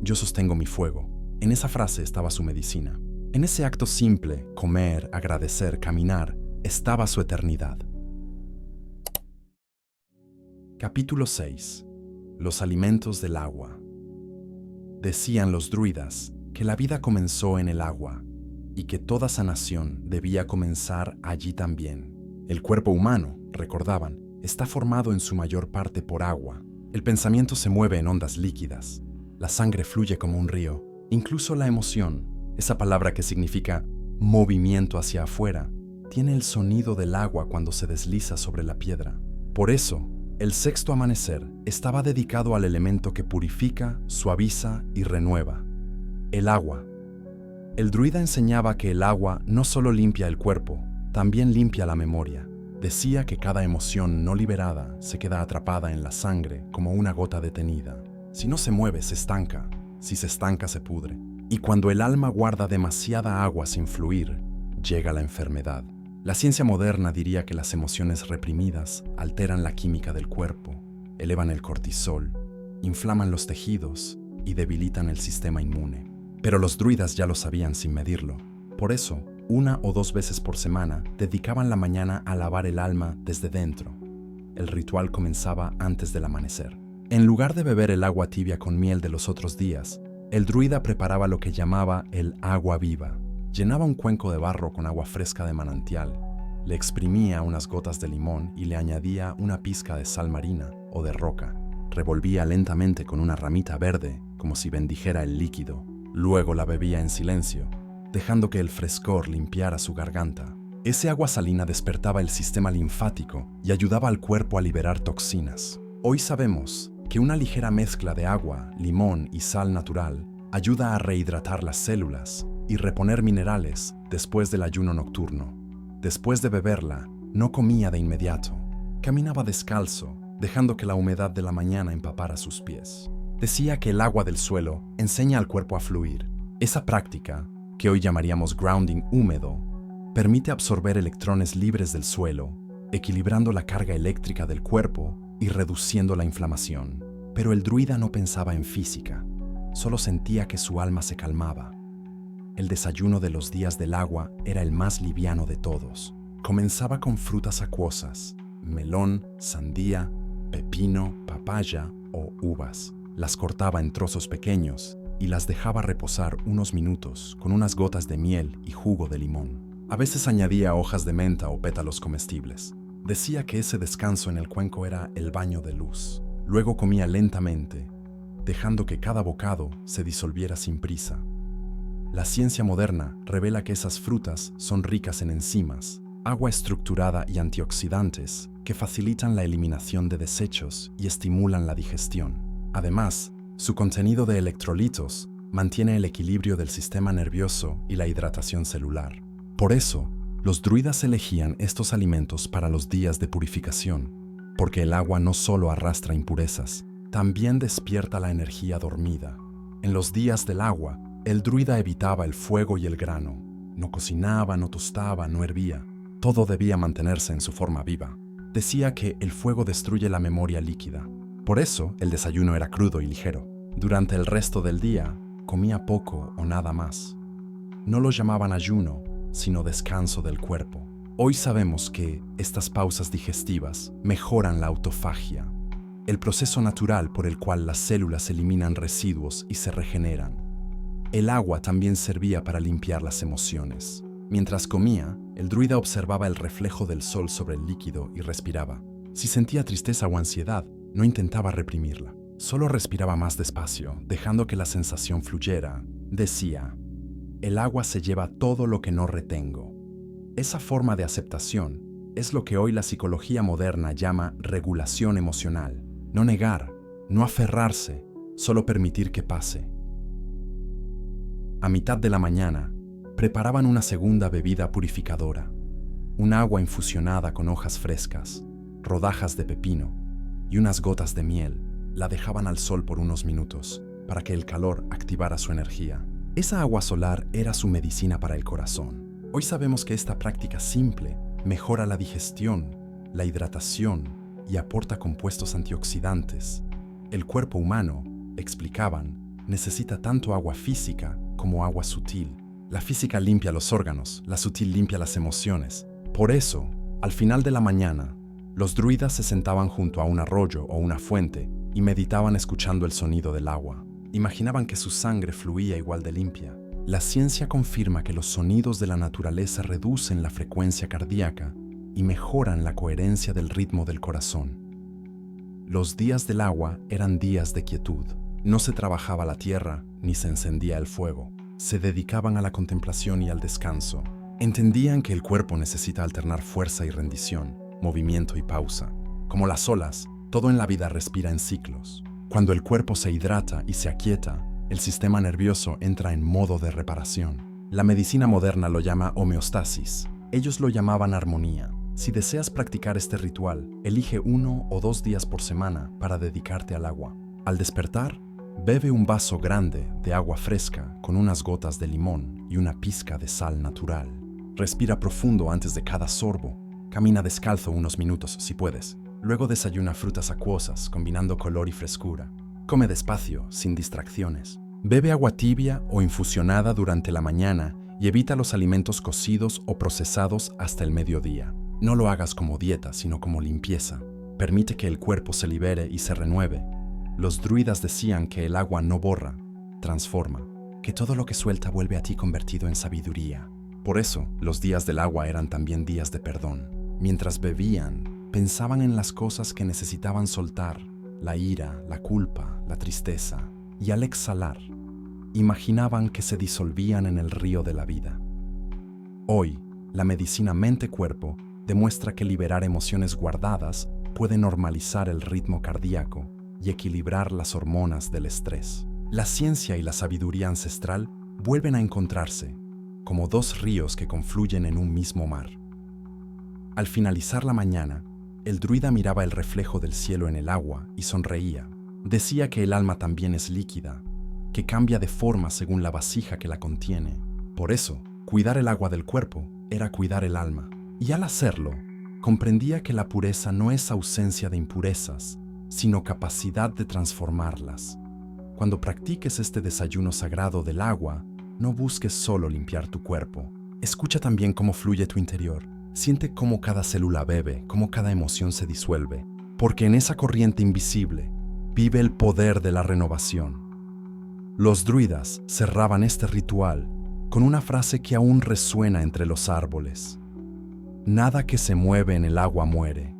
yo sostengo mi fuego. En esa frase estaba su medicina. En ese acto simple, comer, agradecer, caminar, estaba su eternidad. Capítulo 6. Los alimentos del agua. Decían los druidas que la vida comenzó en el agua y que toda sanación debía comenzar allí también. El cuerpo humano, recordaban, está formado en su mayor parte por agua. El pensamiento se mueve en ondas líquidas. La sangre fluye como un río. Incluso la emoción, esa palabra que significa movimiento hacia afuera, tiene el sonido del agua cuando se desliza sobre la piedra. Por eso, el sexto amanecer estaba dedicado al elemento que purifica, suaviza y renueva: el agua. El druida enseñaba que el agua no solo limpia el cuerpo, también limpia la memoria. Decía que cada emoción no liberada se queda atrapada en la sangre como una gota detenida. Si no se mueve, se estanca. Si se estanca, se pudre. Y cuando el alma guarda demasiada agua sin fluir, llega la enfermedad. La ciencia moderna diría que las emociones reprimidas alteran la química del cuerpo, elevan el cortisol, inflaman los tejidos y debilitan el sistema inmune. Pero los druidas ya lo sabían sin medirlo. Por eso, 1 o 2 veces por semana dedicaban la mañana a lavar el alma desde dentro. El ritual comenzaba antes del amanecer. En lugar de beber el agua tibia con miel de los otros días, el druida preparaba lo que llamaba el agua viva. Llenaba un cuenco de barro con agua fresca de manantial, le exprimía unas gotas de limón y le añadía una pizca de sal marina o de roca. Revolvía lentamente con una ramita verde como si bendijera el líquido. Luego la bebía en silencio, dejando que el frescor limpiara su garganta. Ese agua salina despertaba el sistema linfático y ayudaba al cuerpo a liberar toxinas. Hoy sabemos que una ligera mezcla de agua, limón y sal natural ayuda a rehidratar las células y reponer minerales después del ayuno nocturno. Después de beberla, no comía de inmediato. Caminaba descalzo, dejando que la humedad de la mañana empapara sus pies. Decía que el agua del suelo enseña al cuerpo a fluir. Esa práctica, que hoy llamaríamos grounding húmedo, permite absorber electrones libres del suelo, equilibrando la carga eléctrica del cuerpo y reduciendo la inflamación. Pero el druida no pensaba en física, solo sentía que su alma se calmaba. El desayuno de los días del agua era el más liviano de todos. Comenzaba con frutas acuosas: melón, sandía, pepino, papaya o uvas. Las cortaba en trozos pequeños y las dejaba reposar unos minutos con unas gotas de miel y jugo de limón. A veces añadía hojas de menta o pétalos comestibles. Decía que ese descanso en el cuenco era el baño de luz. Luego comía lentamente, dejando que cada bocado se disolviera sin prisa. La ciencia moderna revela que esas frutas son ricas en enzimas, agua estructurada y antioxidantes que facilitan la eliminación de desechos y estimulan la digestión. Además, su contenido de electrolitos mantiene el equilibrio del sistema nervioso y la hidratación celular. Por eso, los druidas elegían estos alimentos para los días de purificación, porque el agua no solo arrastra impurezas, también despierta la energía dormida. En los días del agua, el druida evitaba el fuego y el grano. No cocinaba, no tostaba, no hervía. Todo debía mantenerse en su forma viva. Decía que el fuego destruye la memoria líquida. Por eso, el desayuno era crudo y ligero. Durante el resto del día, comía poco o nada más. No lo llamaban ayuno, sino descanso del cuerpo. Hoy sabemos que estas pausas digestivas mejoran la autofagia, el proceso natural por el cual las células eliminan residuos y se regeneran. El agua también servía para limpiar las emociones. Mientras comía, el druida observaba el reflejo del sol sobre el líquido y respiraba. Si sentía tristeza o ansiedad, no intentaba reprimirla. Solo respiraba más despacio, dejando que la sensación fluyera. Decía: el agua se lleva todo lo que no retengo. Esa forma de aceptación es lo que hoy la psicología moderna llama regulación emocional. No negar, no aferrarse, solo permitir que pase. A mitad de la mañana, preparaban una segunda bebida purificadora, un agua infusionada con hojas frescas, rodajas de pepino y unas gotas de miel. La dejaban al sol por unos minutos para que el calor activara su energía. Esa agua solar era su medicina para el corazón. Hoy sabemos que esta práctica simple mejora la digestión, la hidratación y aporta compuestos antioxidantes. El cuerpo humano, explicaban, necesita tanto agua física como agua sutil. La física limpia los órganos, la sutil limpia las emociones. Por eso, al final de la mañana, los druidas se sentaban junto a un arroyo o una fuente y meditaban escuchando el sonido del agua. Imaginaban que su sangre fluía igual de limpia. La ciencia confirma que los sonidos de la naturaleza reducen la frecuencia cardíaca y mejoran la coherencia del ritmo del corazón. Los días del agua eran días de quietud. No se trabajaba la tierra ni se encendía el fuego. Se dedicaban a la contemplación y al descanso. Entendían que el cuerpo necesita alternar fuerza y rendición, movimiento y pausa. Como las olas, todo en la vida respira en ciclos. Cuando el cuerpo se hidrata y se aquieta, el sistema nervioso entra en modo de reparación. La medicina moderna lo llama homeostasis. Ellos lo llamaban armonía. Si deseas practicar este ritual, elige 1 o 2 días por semana para dedicarte al agua. Al despertar, bebe un vaso grande de agua fresca con unas gotas de limón y una pizca de sal natural. Respira profundo antes de cada sorbo. Camina descalzo unos minutos si puedes. Luego desayuna frutas acuosas, combinando color y frescura. Come despacio, sin distracciones. Bebe agua tibia o infusionada durante la mañana y evita los alimentos cocidos o procesados hasta el mediodía. No lo hagas como dieta, sino como limpieza. Permite que el cuerpo se libere y se renueve. Los druidas decían que el agua no borra, transforma, que todo lo que suelta vuelve a ti convertido en sabiduría. Por eso, los días del agua eran también días de perdón. Mientras bebían, pensaban en las cosas que necesitaban soltar, la ira, la culpa, la tristeza, y al exhalar, imaginaban que se disolvían en el río de la vida. Hoy, la medicina mente-cuerpo demuestra que liberar emociones guardadas puede normalizar el ritmo cardíaco y equilibrar las hormonas del estrés. La ciencia y la sabiduría ancestral vuelven a encontrarse, como dos ríos que confluyen en un mismo mar. Al finalizar la mañana, el druida miraba el reflejo del cielo en el agua y sonreía. Decía que el alma también es líquida, que cambia de forma según la vasija que la contiene. Por eso, cuidar el agua del cuerpo era cuidar el alma. Y al hacerlo, comprendía que la pureza no es ausencia de impurezas, sino capacidad de transformarlas. Cuando practiques este desayuno sagrado del agua, no busques solo limpiar tu cuerpo. Escucha también cómo fluye tu interior. Siente cómo cada célula bebe, cómo cada emoción se disuelve, porque en esa corriente invisible vive el poder de la renovación. Los druidas cerraban este ritual con una frase que aún resuena entre los árboles: nada que se mueve en el agua muere.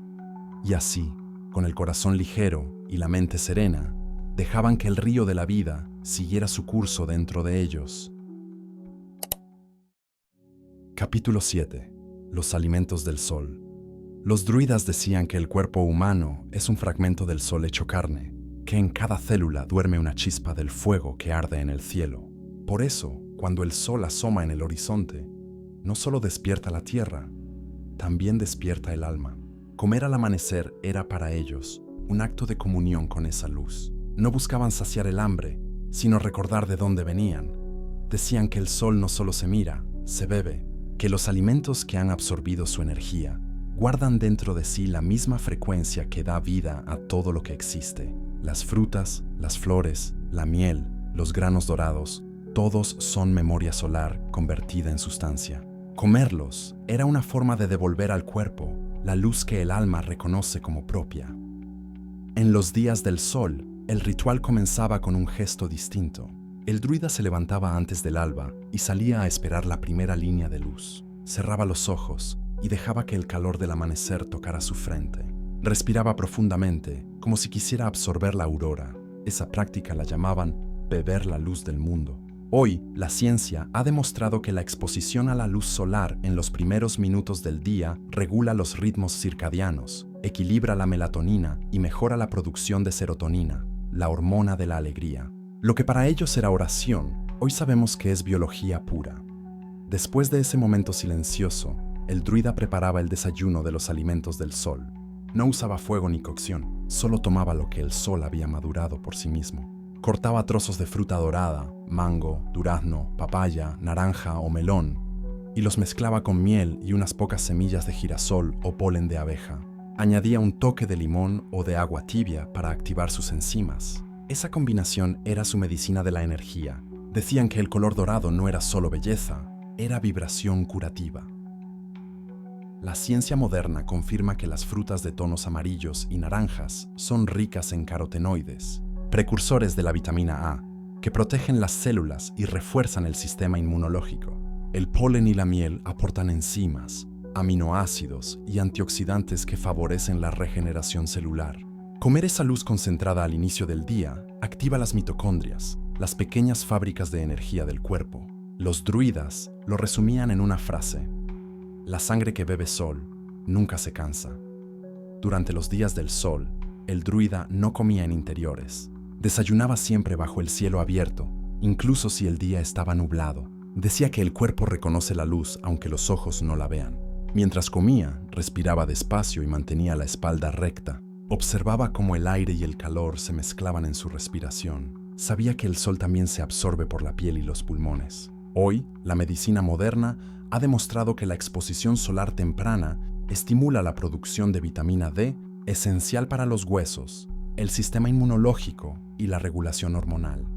Y así, con el corazón ligero y la mente serena, dejaban que el río de la vida siguiera su curso dentro de ellos. Capítulo 7. Los alimentos del sol. Los druidas decían que el cuerpo humano es un fragmento del sol hecho carne, que en cada célula duerme una chispa del fuego que arde en el cielo. Por eso, cuando el sol asoma en el horizonte, no solo despierta la tierra, también despierta el alma. Comer al amanecer era para ellos un acto de comunión con esa luz. No buscaban saciar el hambre, sino recordar de dónde venían. Decían que el sol no solo se mira, se bebe, que los alimentos que han absorbido su energía guardan dentro de sí la misma frecuencia que da vida a todo lo que existe. Las frutas, las flores, la miel, los granos dorados, todos son memoria solar convertida en sustancia. Comerlos era una forma de devolver al cuerpo la luz que el alma reconoce como propia. En los días del sol, el ritual comenzaba con un gesto distinto. El druida se levantaba antes del alba y salía a esperar la primera línea de luz. Cerraba los ojos y dejaba que el calor del amanecer tocara su frente. Respiraba profundamente, como si quisiera absorber la aurora. Esa práctica la llamaban beber la luz del mundo. Hoy, la ciencia ha demostrado que la exposición a la luz solar en los primeros minutos del día regula los ritmos circadianos, equilibra la melatonina y mejora la producción de serotonina, la hormona de la alegría. Lo que para ellos era oración, hoy sabemos que es biología pura. Después de ese momento silencioso, el druida preparaba el desayuno de los alimentos del sol. No usaba fuego ni cocción, solo tomaba lo que el sol había madurado por sí mismo. Cortaba trozos de fruta dorada, mango, durazno, papaya, naranja o melón, y los mezclaba con miel y unas pocas semillas de girasol o polen de abeja. Añadía un toque de limón o de agua tibia para activar sus enzimas. Esa combinación era su medicina de la energía. Decían que el color dorado no era solo belleza, era vibración curativa. La ciencia moderna confirma que las frutas de tonos amarillos y naranjas son ricas en carotenoides, precursores de la vitamina A, que protegen las células y refuerzan el sistema inmunológico. El polen y la miel aportan enzimas, aminoácidos y antioxidantes que favorecen la regeneración celular. Comer esa luz concentrada al inicio del día activa las mitocondrias, las pequeñas fábricas de energía del cuerpo. Los druidas lo resumían en una frase: la sangre que bebe sol nunca se cansa. Durante los días del sol, el druida no comía en interiores. Desayunaba siempre bajo el cielo abierto, incluso si el día estaba nublado. Decía que el cuerpo reconoce la luz aunque los ojos no la vean. Mientras comía, respiraba despacio y mantenía la espalda recta. Observaba cómo el aire y el calor se mezclaban en su respiración. Sabía que el sol también se absorbe por la piel y los pulmones. Hoy, la medicina moderna ha demostrado que la exposición solar temprana estimula la producción de vitamina D, esencial para los huesos, el sistema inmunológico y la regulación hormonal.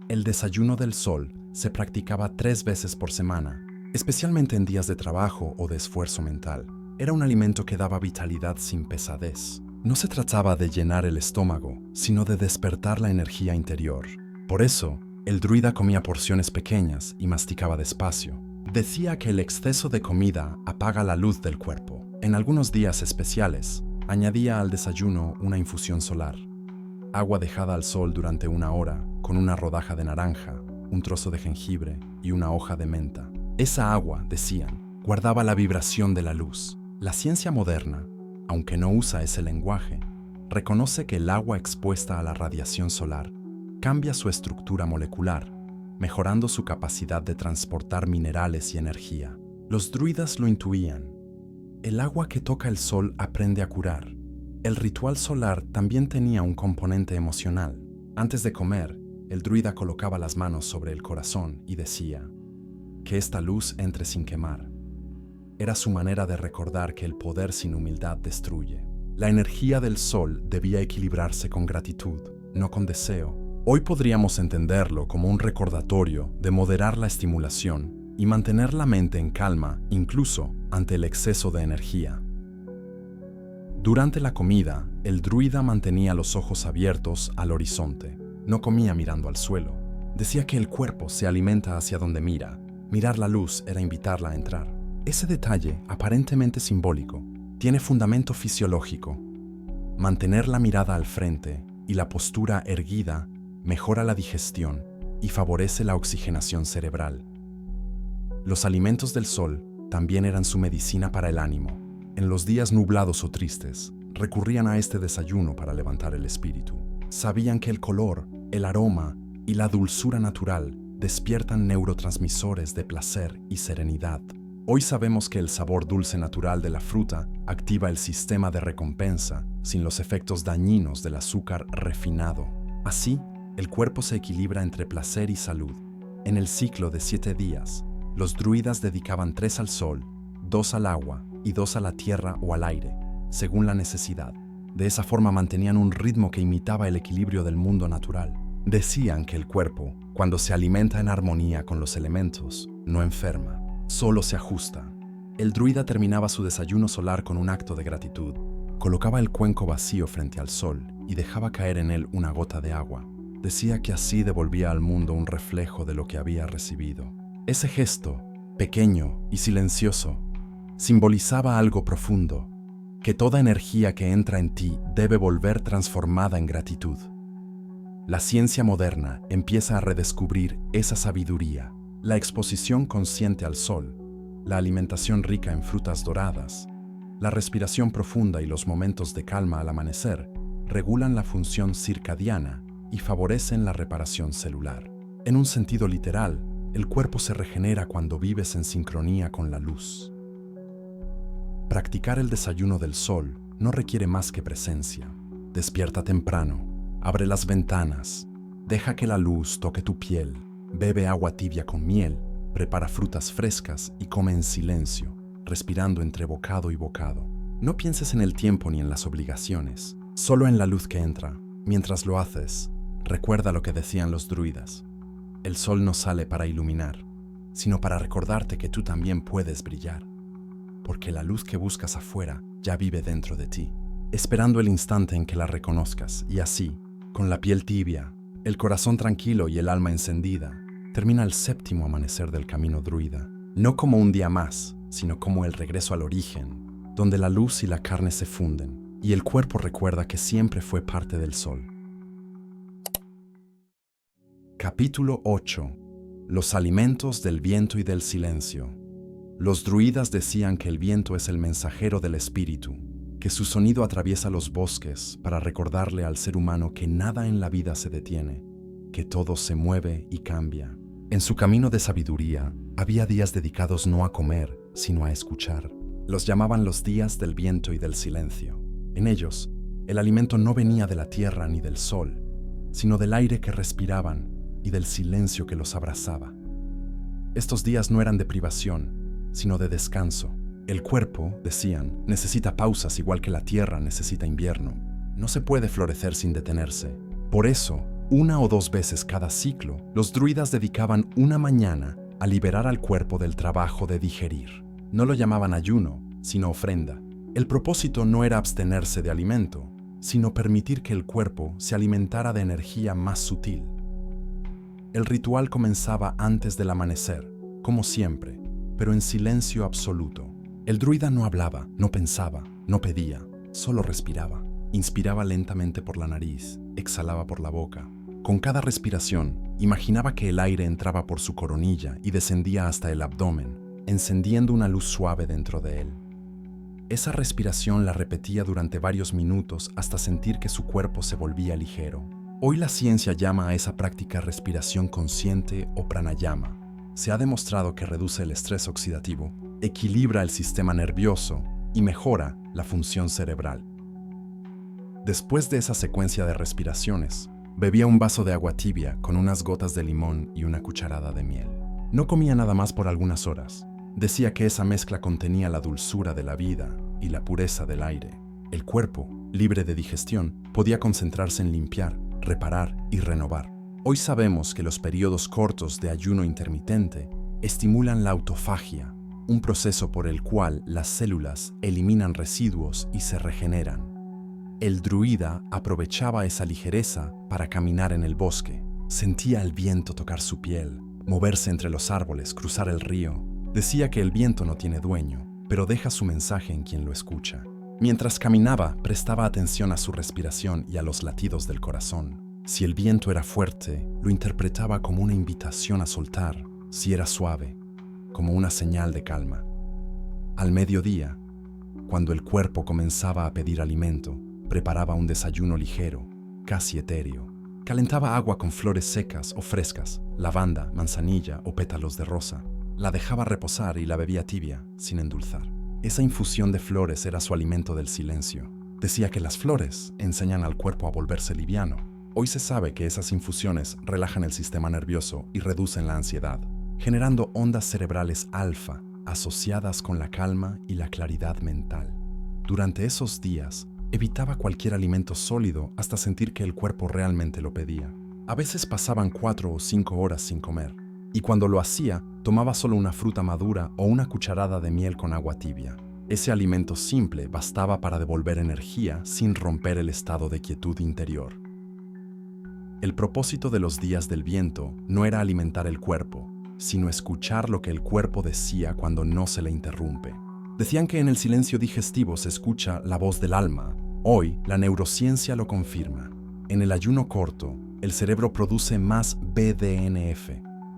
El desayuno del sol se practicaba 3 veces por semana, especialmente en días de trabajo o de esfuerzo mental. Era un alimento que daba vitalidad sin pesadez. No se trataba de llenar el estómago, sino de despertar la energía interior. Por eso, el druida comía porciones pequeñas y masticaba despacio. Decía que el exceso de comida apaga la luz del cuerpo. En algunos días especiales, añadía al desayuno una infusión solar. Agua dejada al sol durante 1 hora, con una rodaja de naranja, un trozo de jengibre y una hoja de menta. Esa agua, decían, guardaba la vibración de la luz. La ciencia moderna, aunque no usa ese lenguaje, reconoce que el agua expuesta a la radiación solar cambia su estructura molecular, mejorando su capacidad de transportar minerales y energía. Los druidas lo intuían. El agua que toca el sol aprende a curar. El ritual solar también tenía un componente emocional. Antes de comer, el druida colocaba las manos sobre el corazón y decía: que esta luz entre sin quemar. Era su manera de recordar que el poder sin humildad destruye. La energía del sol debía equilibrarse con gratitud, no con deseo. Hoy podríamos entenderlo como un recordatorio de moderar la estimulación y mantener la mente en calma, incluso ante el exceso de energía. Durante la comida, el druida mantenía los ojos abiertos al horizonte. No comía mirando al suelo. Decía que el cuerpo se alimenta hacia donde mira. Mirar la luz era invitarla a entrar. Ese detalle, aparentemente simbólico, tiene fundamento fisiológico. Mantener la mirada al frente y la postura erguida mejora la digestión y favorece la oxigenación cerebral. Los alimentos del sol también eran su medicina para el ánimo. En los días nublados o tristes, recurrían a este desayuno para levantar el espíritu. Sabían que el color, el aroma y la dulzura natural despiertan neurotransmisores de placer y serenidad. Hoy sabemos que el sabor dulce natural de la fruta activa el sistema de recompensa sin los efectos dañinos del azúcar refinado. Así, el cuerpo se equilibra entre placer y salud. En el ciclo de 7 días, los druidas dedicaban 3 al sol, 2 al agua y 2 a la tierra o al aire, según la necesidad. De esa forma mantenían un ritmo que imitaba el equilibrio del mundo natural. Decían que el cuerpo, cuando se alimenta en armonía con los elementos, no enferma, solo se ajusta. El druida terminaba su desayuno solar con un acto de gratitud. Colocaba el cuenco vacío frente al sol y dejaba caer en él una gota de agua. Decía que así devolvía al mundo un reflejo de lo que había recibido. Ese gesto, pequeño y silencioso, simbolizaba algo profundo, que toda energía que entra en ti debe volver transformada en gratitud. La ciencia moderna empieza a redescubrir esa sabiduría. La exposición consciente al sol, la alimentación rica en frutas doradas, la respiración profunda y los momentos de calma al amanecer regulan la función circadiana y favorecen la reparación celular. En un sentido literal, el cuerpo se regenera cuando vives en sincronía con la luz. Practicar el desayuno del sol no requiere más que presencia. Despierta temprano, abre las ventanas, deja que la luz toque tu piel, bebe agua tibia con miel, prepara frutas frescas y come en silencio, respirando entre bocado y bocado. No pienses en el tiempo ni en las obligaciones, solo en la luz que entra. Mientras lo haces, recuerda lo que decían los druidas. El sol no sale para iluminar, sino para recordarte que tú también puedes brillar, porque la luz que buscas afuera ya vive dentro de ti, esperando el instante en que la reconozcas, y así, con la piel tibia, el corazón tranquilo y el alma encendida, termina el 7º amanecer del camino druida, no como un día más, sino como el regreso al origen, donde la luz y la carne se funden, y el cuerpo recuerda que siempre fue parte del sol. Capítulo 8. Los alimentos del viento y del silencio. Los druidas decían que el viento es el mensajero del espíritu, que su sonido atraviesa los bosques para recordarle al ser humano que nada en la vida se detiene, que todo se mueve y cambia. En su camino de sabiduría, había días dedicados no a comer, sino a escuchar. Los llamaban los días del viento y del silencio. En ellos, el alimento no venía de la tierra ni del sol, sino del aire que respiraban y del silencio que los abrazaba. Estos días no eran de privación, sino de descanso. El cuerpo, decían, necesita pausas igual que la tierra necesita invierno. No se puede florecer sin detenerse. Por eso, 1 o 2 veces cada ciclo, los druidas dedicaban una mañana a liberar al cuerpo del trabajo de digerir. No lo llamaban ayuno, sino ofrenda. El propósito no era abstenerse de alimento, sino permitir que el cuerpo se alimentara de energía más sutil. El ritual comenzaba antes del amanecer, como siempre, pero en silencio absoluto. El druida no hablaba, no pensaba, no pedía, solo respiraba. Inspiraba lentamente por la nariz, exhalaba por la boca. Con cada respiración, imaginaba que el aire entraba por su coronilla y descendía hasta el abdomen, encendiendo una luz suave dentro de él. Esa respiración la repetía durante varios minutos hasta sentir que su cuerpo se volvía ligero. Hoy la ciencia llama a esa práctica respiración consciente o pranayama. Se ha demostrado que reduce el estrés oxidativo, equilibra el sistema nervioso y mejora la función cerebral. Después de esa secuencia de respiraciones, bebía un vaso de agua tibia con unas gotas de limón y una cucharada de miel. No comía nada más por algunas horas. Decía que esa mezcla contenía la dulzura de la vida y la pureza del aire. El cuerpo, libre de digestión, podía concentrarse en limpiar, reparar y renovar. Hoy sabemos que los periodos cortos de ayuno intermitente estimulan la autofagia, un proceso por el cual las células eliminan residuos y se regeneran. El druida aprovechaba esa ligereza para caminar en el bosque. Sentía el viento tocar su piel, moverse entre los árboles, cruzar el río. Decía que el viento no tiene dueño, pero deja su mensaje en quien lo escucha. Mientras caminaba, prestaba atención a su respiración y a los latidos del corazón. Si el viento era fuerte, lo interpretaba como una invitación a soltar. Si era suave, como una señal de calma. Al mediodía, cuando el cuerpo comenzaba a pedir alimento, preparaba un desayuno ligero, casi etéreo. Calentaba agua con flores secas o frescas, lavanda, manzanilla o pétalos de rosa. La dejaba reposar y la bebía tibia, sin endulzar. Esa infusión de flores era su alimento del silencio. Decía que las flores enseñan al cuerpo a volverse liviano. Hoy se sabe que esas infusiones relajan el sistema nervioso y reducen la ansiedad, generando ondas cerebrales alfa asociadas con la calma y la claridad mental. Durante esos días, evitaba cualquier alimento sólido hasta sentir que el cuerpo realmente lo pedía. A veces pasaban 4 o 5 horas sin comer, y cuando lo hacía, tomaba solo una fruta madura o una cucharada de miel con agua tibia. Ese alimento simple bastaba para devolver energía sin romper el estado de quietud interior. El propósito de los días del viento no era alimentar el cuerpo, sino escuchar lo que el cuerpo decía cuando no se le interrumpe. Decían que en el silencio digestivo se escucha la voz del alma. Hoy, la neurociencia lo confirma. En el ayuno corto, el cerebro produce más BDNF,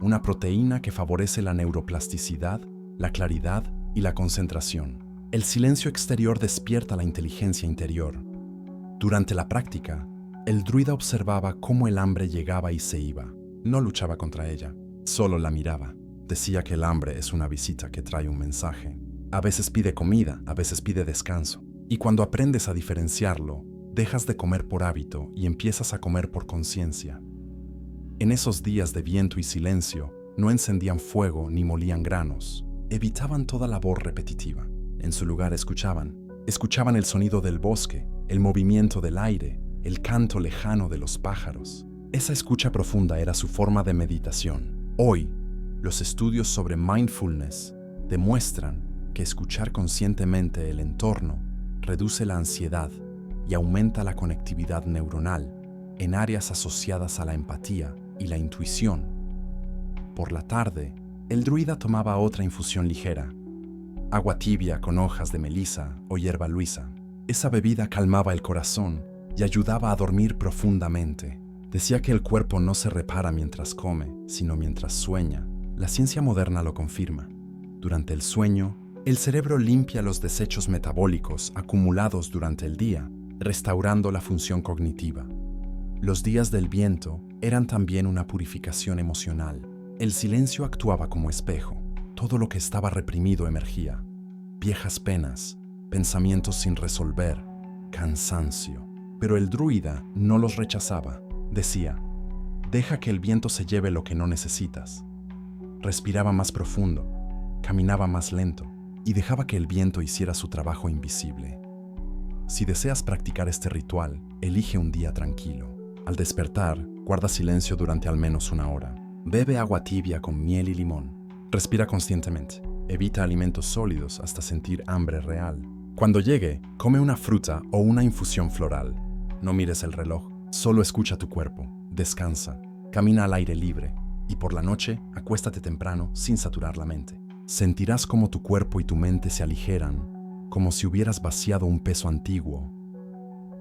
una proteína que favorece la neuroplasticidad, la claridad y la concentración. El silencio exterior despierta la inteligencia interior. Durante la práctica, el druida observaba cómo el hambre llegaba y se iba. No luchaba contra ella, solo la miraba. Decía que el hambre es una visita que trae un mensaje. A veces pide comida, a veces pide descanso. Y cuando aprendes a diferenciarlo, dejas de comer por hábito y empiezas a comer por conciencia. En esos días de viento y silencio, no encendían fuego ni molían granos. Evitaban toda labor repetitiva. En su lugar escuchaban el sonido del bosque, el movimiento del aire, el canto lejano de los pájaros. Esa escucha profunda era su forma de meditación. Hoy, los estudios sobre mindfulness demuestran que escuchar conscientemente el entorno reduce la ansiedad y aumenta la conectividad neuronal en áreas asociadas a la empatía y la intuición. Por la tarde, el druida tomaba otra infusión ligera, agua tibia con hojas de melisa o hierba luisa. Esa bebida calmaba el corazón y ayudaba a dormir profundamente. Decía que el cuerpo no se repara mientras come, sino mientras sueña. La ciencia moderna lo confirma. Durante el sueño, el cerebro limpia los desechos metabólicos acumulados durante el día, restaurando la función cognitiva. Los días del viento eran también una purificación emocional. El silencio actuaba como espejo. Todo lo que estaba reprimido emergía. Viejas penas, pensamientos sin resolver, cansancio. Pero el druida no los rechazaba. Decía, deja que el viento se lleve lo que no necesitas. Respiraba más profundo, caminaba más lento y dejaba que el viento hiciera su trabajo invisible. Si deseas practicar este ritual, elige un día tranquilo. Al despertar, guarda silencio durante al menos 1 hora. Bebe agua tibia con miel y limón. Respira conscientemente. Evita alimentos sólidos hasta sentir hambre real. Cuando llegue, come una fruta o una infusión floral. No mires el reloj, solo escucha tu cuerpo. Descansa, camina al aire libre y por la noche acuéstate temprano sin saturar la mente. Sentirás como tu cuerpo y tu mente se aligeran, como si hubieras vaciado un peso antiguo.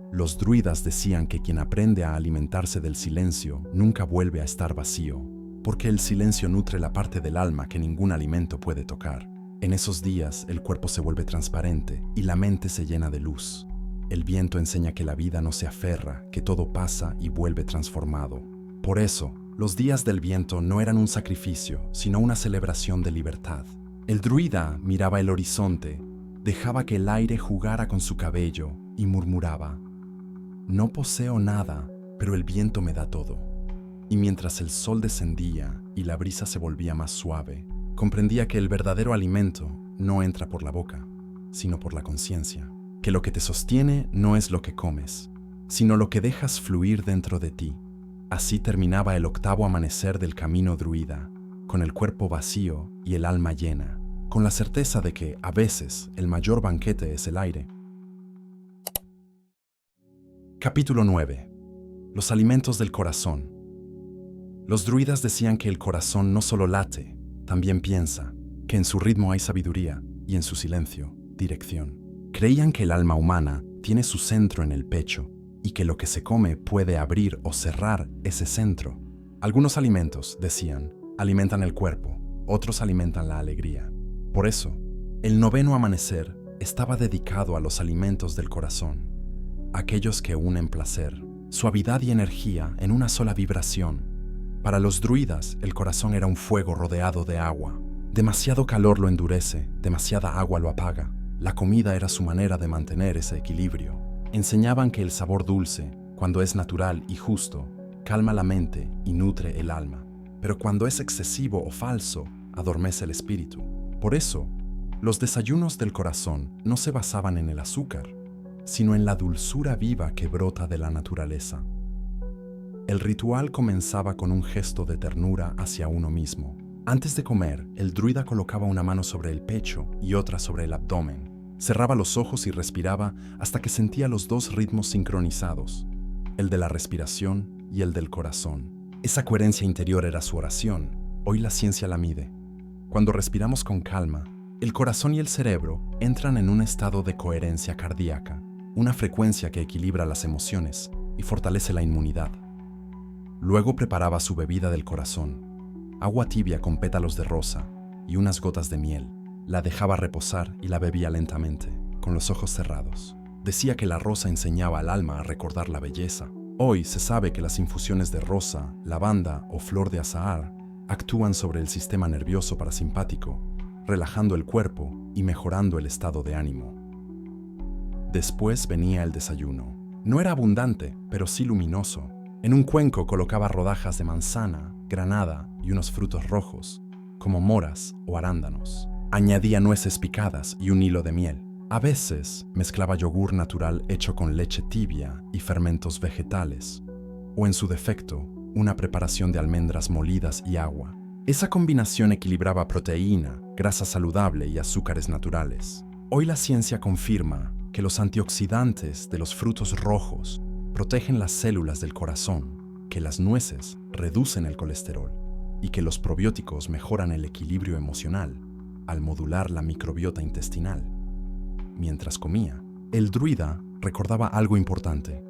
Los druidas decían que quien aprende a alimentarse del silencio nunca vuelve a estar vacío, porque el silencio nutre la parte del alma que ningún alimento puede tocar. En esos días el cuerpo se vuelve transparente y la mente se llena de luz. El viento enseña que la vida no se aferra, que todo pasa y vuelve transformado. Por eso, los días del viento no eran un sacrificio, sino una celebración de libertad. El druida miraba el horizonte, dejaba que el aire jugara con su cabello y murmuraba: no poseo nada, pero el viento me da todo. Y mientras el sol descendía y la brisa se volvía más suave, comprendía que el verdadero alimento no entra por la boca, sino por la conciencia. Que lo que te sostiene no es lo que comes, sino lo que dejas fluir dentro de ti. Así terminaba el 8º amanecer del camino druida, con el cuerpo vacío y el alma llena, con la certeza de que, a veces, el mayor banquete es el aire. Capítulo 9. Los alimentos del corazón. Los druidas decían que el corazón no solo late, también piensa, que en su ritmo hay sabiduría y en su silencio, dirección. Creían que el alma humana tiene su centro en el pecho y que lo que se come puede abrir o cerrar ese centro. Algunos alimentos, decían, alimentan el cuerpo, otros alimentan la alegría. Por eso, el noveno amanecer estaba dedicado a los alimentos del corazón, aquellos que unen placer, suavidad y energía en una sola vibración. Para los druidas, el corazón era un fuego rodeado de agua. Demasiado calor lo endurece, demasiada agua lo apaga. La comida era su manera de mantener ese equilibrio. Enseñaban que el sabor dulce, cuando es natural y justo, calma la mente y nutre el alma. Pero cuando es excesivo o falso, adormece el espíritu. Por eso, los desayunos del corazón no se basaban en el azúcar, sino en la dulzura viva que brota de la naturaleza. El ritual comenzaba con un gesto de ternura hacia uno mismo. Antes de comer, el druida colocaba una mano sobre el pecho y otra sobre el abdomen. Cerraba los ojos y respiraba hasta que sentía los dos ritmos sincronizados, el de la respiración y el del corazón. Esa coherencia interior era su oración. Hoy la ciencia la mide. Cuando respiramos con calma, el corazón y el cerebro entran en un estado de coherencia cardíaca, una frecuencia que equilibra las emociones y fortalece la inmunidad. Luego preparaba su bebida del corazón, agua tibia con pétalos de rosa y unas gotas de miel. La dejaba reposar y la bebía lentamente, con los ojos cerrados. Decía que la rosa enseñaba al alma a recordar la belleza. Hoy se sabe que las infusiones de rosa, lavanda o flor de azahar actúan sobre el sistema nervioso parasimpático, relajando el cuerpo y mejorando el estado de ánimo. Después venía el desayuno. No era abundante, pero sí luminoso. En un cuenco colocaba rodajas de manzana, granada y unos frutos rojos, como moras o arándanos. Añadía nueces picadas y un hilo de miel. A veces mezclaba yogur natural hecho con leche tibia y fermentos vegetales, o en su defecto, una preparación de almendras molidas y agua. Esa combinación equilibraba proteína, grasa saludable y azúcares naturales. Hoy la ciencia confirma que los antioxidantes de los frutos rojos protegen las células del corazón, que las nueces reducen el colesterol y que los probióticos mejoran el equilibrio emocional al modular la microbiota intestinal. Mientras comía, el druida recordaba algo importante.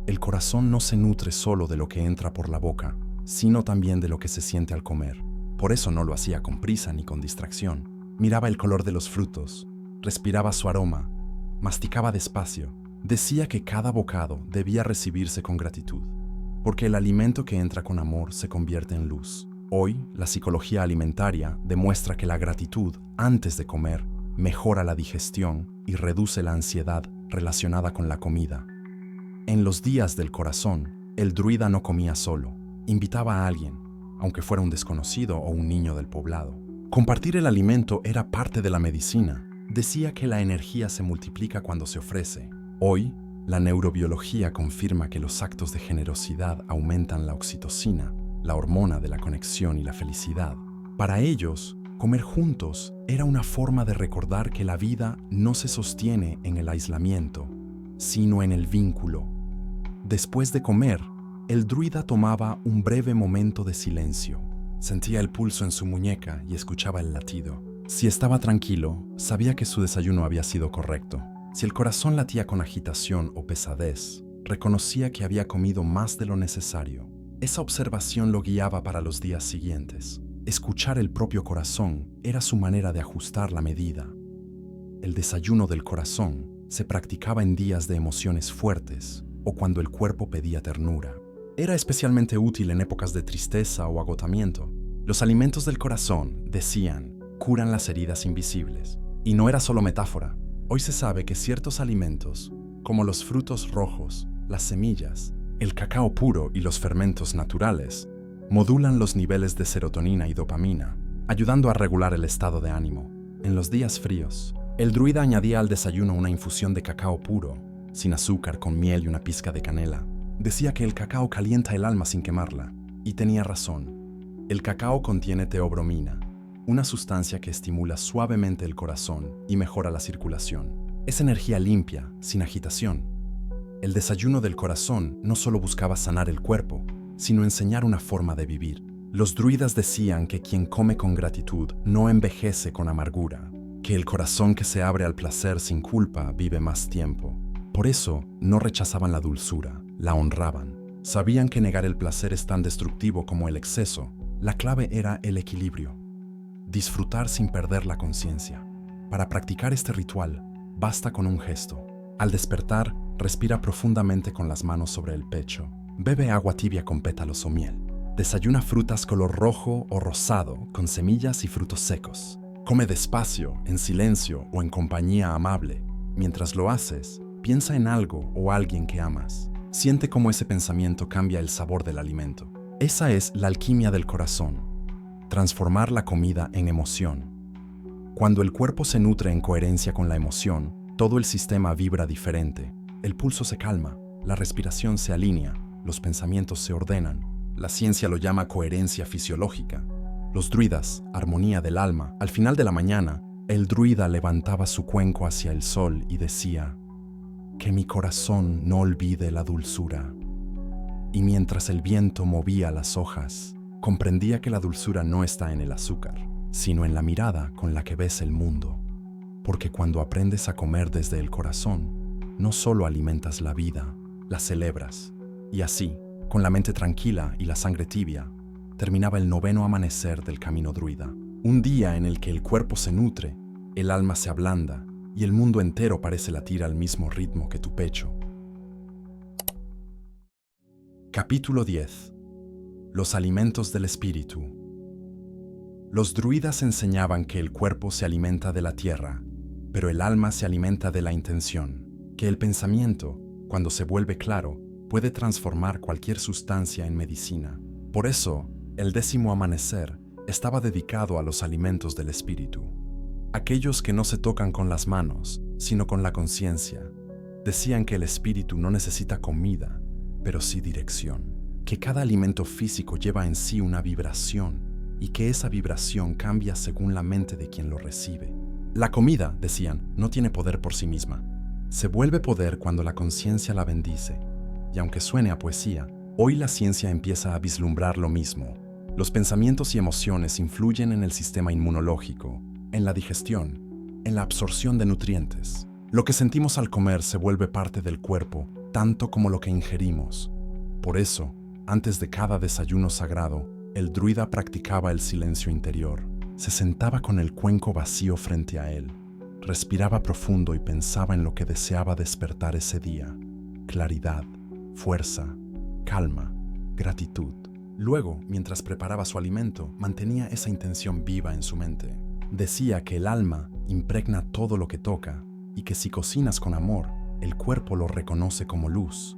El corazón no se nutre solo de lo que entra por la boca, sino también de lo que se siente al comer. Por eso no lo hacía con prisa ni con distracción. Miraba el color de los frutos, respiraba su aroma, masticaba despacio. Decía que cada bocado debía recibirse con gratitud, porque el alimento que entra con amor se convierte en luz. Hoy, la psicología alimentaria demuestra que la gratitud antes de comer mejora la digestión y reduce la ansiedad relacionada con la comida. En los días del corazón, el druida no comía solo, invitaba a alguien, aunque fuera un desconocido o un niño del poblado. Compartir el alimento era parte de la medicina. Decía que la energía se multiplica cuando se ofrece. Hoy, la neurobiología confirma que los actos de generosidad aumentan la oxitocina, la hormona de la conexión y la felicidad. Para ellos, comer juntos era una forma de recordar que la vida no se sostiene en el aislamiento, sino en el vínculo. Después de comer, el druida tomaba un breve momento de silencio. Sentía el pulso en su muñeca y escuchaba el latido. Si estaba tranquilo, sabía que su desayuno había sido correcto. Si el corazón latía con agitación o pesadez, reconocía que había comido más de lo necesario. Esa observación lo guiaba para los días siguientes. Escuchar el propio corazón era su manera de ajustar la medida. El desayuno del corazón se practicaba en días de emociones fuertes o cuando el cuerpo pedía ternura. Era especialmente útil en épocas de tristeza o agotamiento. Los alimentos del corazón, decían, curan las heridas invisibles. Y no era solo metáfora. Hoy se sabe que ciertos alimentos, como los frutos rojos, las semillas, el cacao puro y los fermentos naturales, modulan los niveles de serotonina y dopamina, ayudando a regular el estado de ánimo. En los días fríos, el druida añadía al desayuno una infusión de cacao puro, sin azúcar, con miel y una pizca de canela. Decía que el cacao calienta el alma sin quemarla, y tenía razón. El cacao contiene teobromina, una sustancia que estimula suavemente el corazón y mejora la circulación. Es energía limpia, sin agitación. El desayuno del corazón no solo buscaba sanar el cuerpo, sino enseñar una forma de vivir. Los druidas decían que quien come con gratitud no envejece con amargura, que el corazón que se abre al placer sin culpa vive más tiempo. Por eso no rechazaban la dulzura, la honraban. Sabían que negar el placer es tan destructivo como el exceso. La clave era el equilibrio. Disfrutar sin perder la conciencia. Para practicar este ritual, basta con un gesto. Al despertar, respira profundamente con las manos sobre el pecho. Bebe agua tibia con pétalos o miel. Desayuna frutas color rojo o rosado con semillas y frutos secos. Come despacio, en silencio o en compañía amable. Mientras lo haces, piensa en algo o alguien que amas. Siente cómo ese pensamiento cambia el sabor del alimento. Esa es la alquimia del corazón. Transformar la comida en emoción. Cuando el cuerpo se nutre en coherencia con la emoción, todo el sistema vibra diferente. El pulso se calma, la respiración se alinea, los pensamientos se ordenan. La ciencia lo llama coherencia fisiológica. Los druidas, armonía del alma. Al final de la mañana, el druida levantaba su cuenco hacia el sol y decía: «Que mi corazón no olvide la dulzura». Y mientras el viento movía las hojas, comprendía que la dulzura no está en el azúcar, sino en la mirada con la que ves el mundo. Porque cuando aprendes a comer desde el corazón, no solo alimentas la vida, la celebras. Y así, con la mente tranquila y la sangre tibia, terminaba el 9º amanecer del camino druida. Un día en el que el cuerpo se nutre, el alma se ablanda y el mundo entero parece latir al mismo ritmo que tu pecho. Capítulo 10. Los alimentos del espíritu. Los druidas enseñaban que el cuerpo se alimenta de la tierra, pero el alma se alimenta de la intención, que el pensamiento, cuando se vuelve claro, puede transformar cualquier sustancia en medicina. Por eso, el 10º amanecer estaba dedicado a los alimentos del espíritu. Aquellos que no se tocan con las manos, sino con la conciencia, decían que el espíritu no necesita comida, pero sí dirección, que cada alimento físico lleva en sí una vibración y que esa vibración cambia según la mente de quien lo recibe. La comida, decían, no tiene poder por sí misma. Se vuelve poder cuando la conciencia la bendice. Y aunque suene a poesía, hoy la ciencia empieza a vislumbrar lo mismo. Los pensamientos y emociones influyen en el sistema inmunológico, en la digestión, en la absorción de nutrientes. Lo que sentimos al comer se vuelve parte del cuerpo, tanto como lo que ingerimos. Por eso, antes de cada desayuno sagrado, el druida practicaba el silencio interior. Se sentaba con el cuenco vacío frente a él. Respiraba profundo y pensaba en lo que deseaba despertar ese día. Claridad, fuerza, calma, gratitud. Luego, mientras preparaba su alimento, mantenía esa intención viva en su mente. Decía que el alma impregna todo lo que toca y que si cocinas con amor, el cuerpo lo reconoce como luz.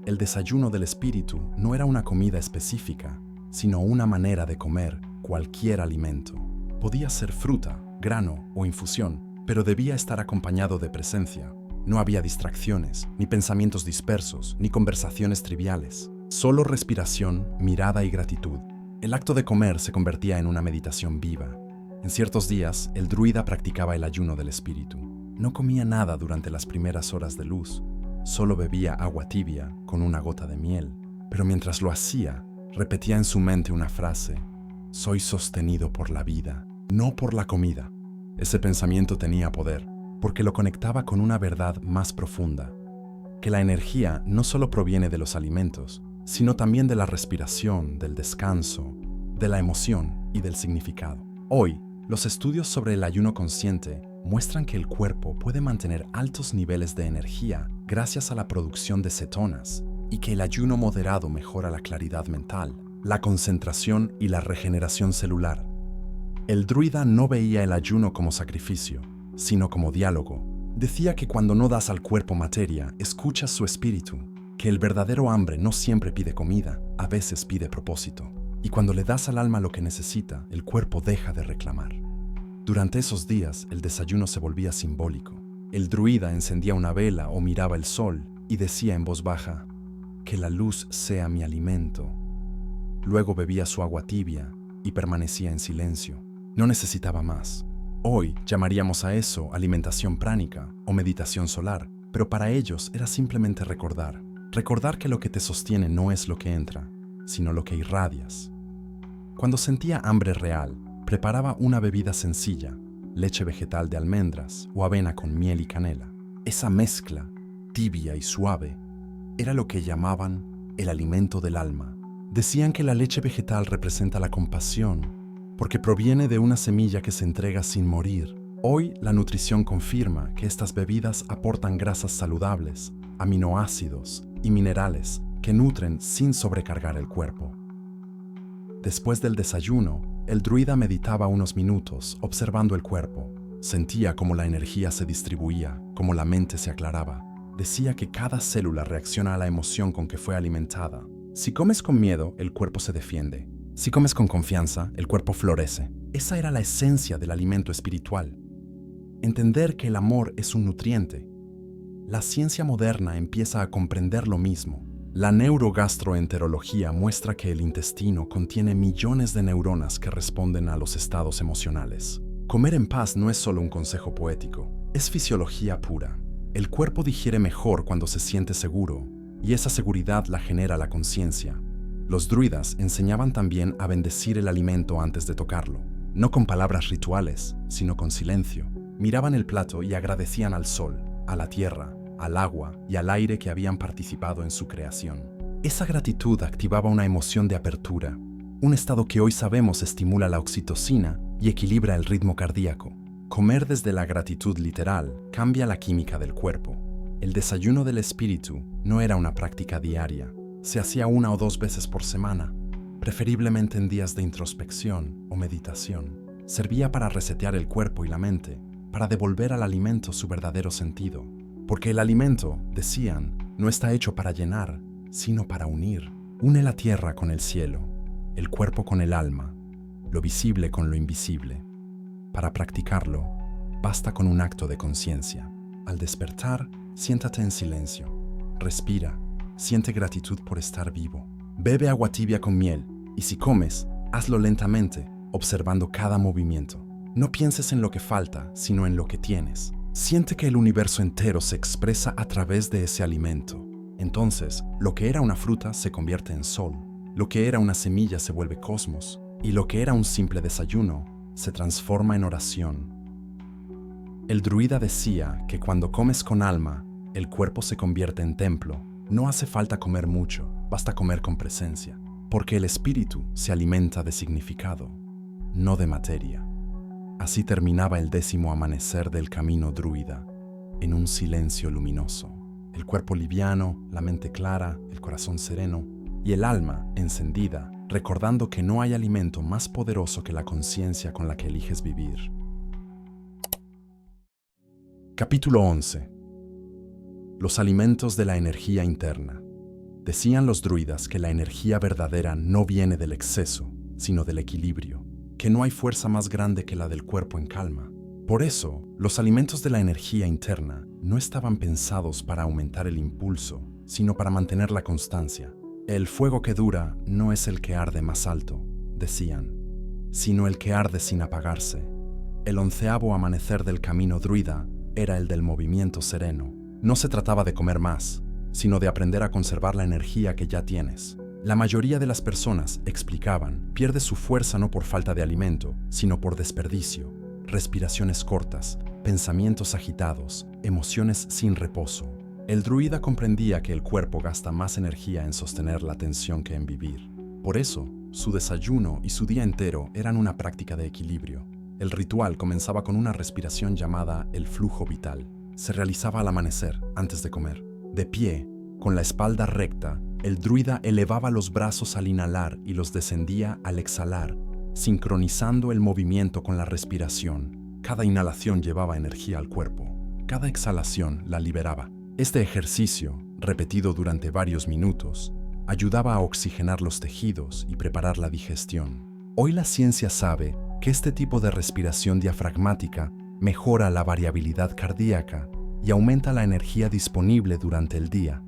El desayuno del espíritu no era una comida específica, sino una manera de comer cualquier alimento. Podía ser fruta, grano o infusión, pero debía estar acompañado de presencia. No había distracciones, ni pensamientos dispersos, ni conversaciones triviales. Solo respiración, mirada y gratitud. El acto de comer se convertía en una meditación viva. En ciertos días, el druida practicaba el ayuno del espíritu. No comía nada durante las primeras horas de luz. Solo bebía agua tibia con una gota de miel. Pero mientras lo hacía, repetía en su mente una frase: «Soy sostenido por la vida, no por la comida». Ese pensamiento tenía poder, porque lo conectaba con una verdad más profunda, que la energía no solo proviene de los alimentos, sino también de la respiración, del descanso, de la emoción y del significado. Hoy, los estudios sobre el ayuno consciente muestran que el cuerpo puede mantener altos niveles de energía gracias a la producción de cetonas y que el ayuno moderado mejora la claridad mental, la concentración y la regeneración celular. El druida no veía el ayuno como sacrificio, sino como diálogo. Decía que cuando no das al cuerpo materia, escuchas su espíritu, que el verdadero hambre no siempre pide comida, a veces pide propósito. Y cuando le das al alma lo que necesita, el cuerpo deja de reclamar. Durante esos días, el desayuno se volvía simbólico. El druida encendía una vela o miraba el sol y decía en voz baja: «Que la luz sea mi alimento». Luego bebía su agua tibia y permanecía en silencio. No necesitaba más. Hoy llamaríamos a eso alimentación pránica o meditación solar, pero para ellos era simplemente recordar: Recordar que lo que te sostiene no es lo que entra, sino lo que irradias. Cuando sentía hambre real, preparaba una bebida sencilla, leche vegetal de almendras o avena con miel y canela. Esa mezcla, tibia y suave, era lo que llamaban el alimento del alma. Decían que la leche vegetal representa la compasión, porque proviene de una semilla que se entrega sin morir. Hoy, la nutrición confirma que estas bebidas aportan grasas saludables, aminoácidos y minerales que nutren sin sobrecargar el cuerpo. Después del desayuno, el druida meditaba unos minutos observando el cuerpo. Sentía cómo la energía se distribuía, cómo la mente se aclaraba. Decía que cada célula reacciona a la emoción con que fue alimentada. Si comes con miedo, el cuerpo se defiende. Si comes con confianza, el cuerpo florece. Esa era la esencia del alimento espiritual. Entender que el amor es un nutriente. La ciencia moderna empieza a comprender lo mismo. La neurogastroenterología muestra que el intestino contiene millones de neuronas que responden a los estados emocionales. Comer en paz no es solo un consejo poético, es fisiología pura. El cuerpo digiere mejor cuando se siente seguro, y esa seguridad la genera la conciencia. Los druidas enseñaban también a bendecir el alimento antes de tocarlo, no con palabras rituales, sino con silencio. Miraban el plato y agradecían al sol, a la tierra, al agua y al aire que habían participado en su creación. Esa gratitud activaba una emoción de apertura, un estado que hoy sabemos estimula la oxitocina y equilibra el ritmo cardíaco. Comer desde la gratitud literal cambia la química del cuerpo. El desayuno del espíritu no era una práctica diaria, se hacía 1 o 2 veces por semana, preferiblemente en días de introspección o meditación. Servía para resetear el cuerpo y la mente, para devolver al alimento su verdadero sentido. Porque el alimento, decían, no está hecho para llenar, sino para unir. Une la tierra con el cielo, el cuerpo con el alma, lo visible con lo invisible. Para practicarlo, basta con un acto de conciencia. Al despertar, siéntate en silencio. Respira, siente gratitud por estar vivo. Bebe agua tibia con miel y si comes, hazlo lentamente, observando cada movimiento. No pienses en lo que falta, sino en lo que tienes. Siente que el universo entero se expresa a través de ese alimento. Entonces, lo que era una fruta se convierte en sol, lo que era una semilla se vuelve cosmos, y lo que era un simple desayuno se transforma en oración. El druida decía que cuando comes con alma, el cuerpo se convierte en templo. No hace falta comer mucho, basta comer con presencia, porque el espíritu se alimenta de significado, no de materia. Así terminaba el 10º amanecer del camino druida, en un silencio luminoso. El cuerpo liviano, la mente clara, el corazón sereno y el alma encendida, recordando que no hay alimento más poderoso que la conciencia con la que eliges vivir. Capítulo 11. Los alimentos de la energía interna. Decían los druidas que la energía verdadera no viene del exceso, sino del equilibrio, que no hay fuerza más grande que la del cuerpo en calma. Por eso, los alimentos de la energía interna no estaban pensados para aumentar el impulso, sino para mantener la constancia. El fuego que dura no es el que arde más alto, decían, sino el que arde sin apagarse. El 11º amanecer del camino druida era el del movimiento sereno. No se trataba de comer más, sino de aprender a conservar la energía que ya tienes. La mayoría de las personas, explicaban, pierde su fuerza no por falta de alimento, sino por desperdicio, respiraciones cortas, pensamientos agitados, emociones sin reposo. El druida comprendía que el cuerpo gasta más energía en sostener la tensión que en vivir. Por eso, su desayuno y su día entero eran una práctica de equilibrio. El ritual comenzaba con una respiración llamada el flujo vital. Se realizaba al amanecer, antes de comer. De pie, con la espalda recta, el druida elevaba los brazos al inhalar y los descendía al exhalar, sincronizando el movimiento con la respiración. Cada inhalación llevaba energía al cuerpo, cada exhalación la liberaba. Este ejercicio, repetido durante varios minutos, ayudaba a oxigenar los tejidos y preparar la digestión. Hoy la ciencia sabe que este tipo de respiración diafragmática mejora la variabilidad cardíaca y aumenta la energía disponible durante el día.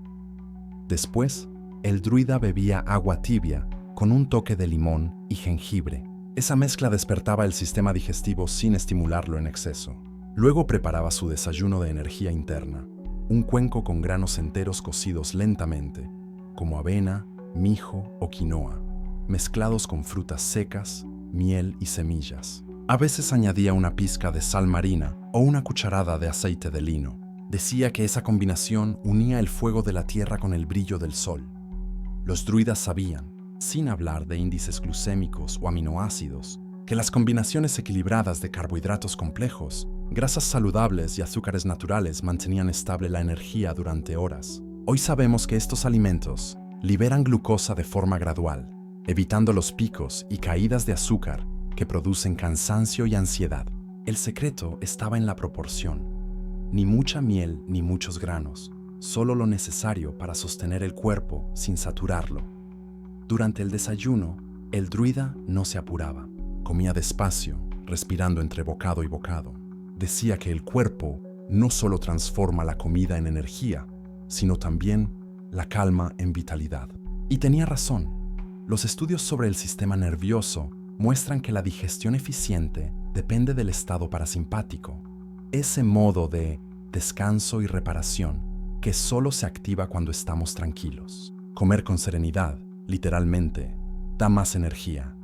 Después, el druida bebía agua tibia con un toque de limón y jengibre. Esa mezcla despertaba el sistema digestivo sin estimularlo en exceso. Luego preparaba su desayuno de energía interna. un cuenco con granos enteros cocidos lentamente, como avena, mijo o quinoa, mezclados con frutas secas, miel y semillas. A veces añadía una pizca de sal marina o una cucharada de aceite de lino. Decía que esa combinación unía el fuego de la tierra con el brillo del sol. Los druidas sabían, sin hablar de índices glucémicos o aminoácidos, que las combinaciones equilibradas de carbohidratos complejos, grasas saludables y azúcares naturales mantenían estable la energía durante horas. Hoy sabemos que estos alimentos liberan glucosa de forma gradual, evitando los picos y caídas de azúcar que producen cansancio y ansiedad. El secreto estaba en la proporción. Ni mucha miel ni muchos granos, solo lo necesario para sostener el cuerpo sin saturarlo. Durante el desayuno, el druida no se apuraba. Comía despacio, respirando entre bocado y bocado. Decía que el cuerpo no solo transforma la comida en energía, sino también la calma en vitalidad. Y tenía razón. Los estudios sobre el sistema nervioso muestran que la digestión eficiente depende del estado parasimpático, ese modo de descanso y reparación que solo se activa cuando estamos tranquilos. Comer con serenidad, literalmente, da más energía.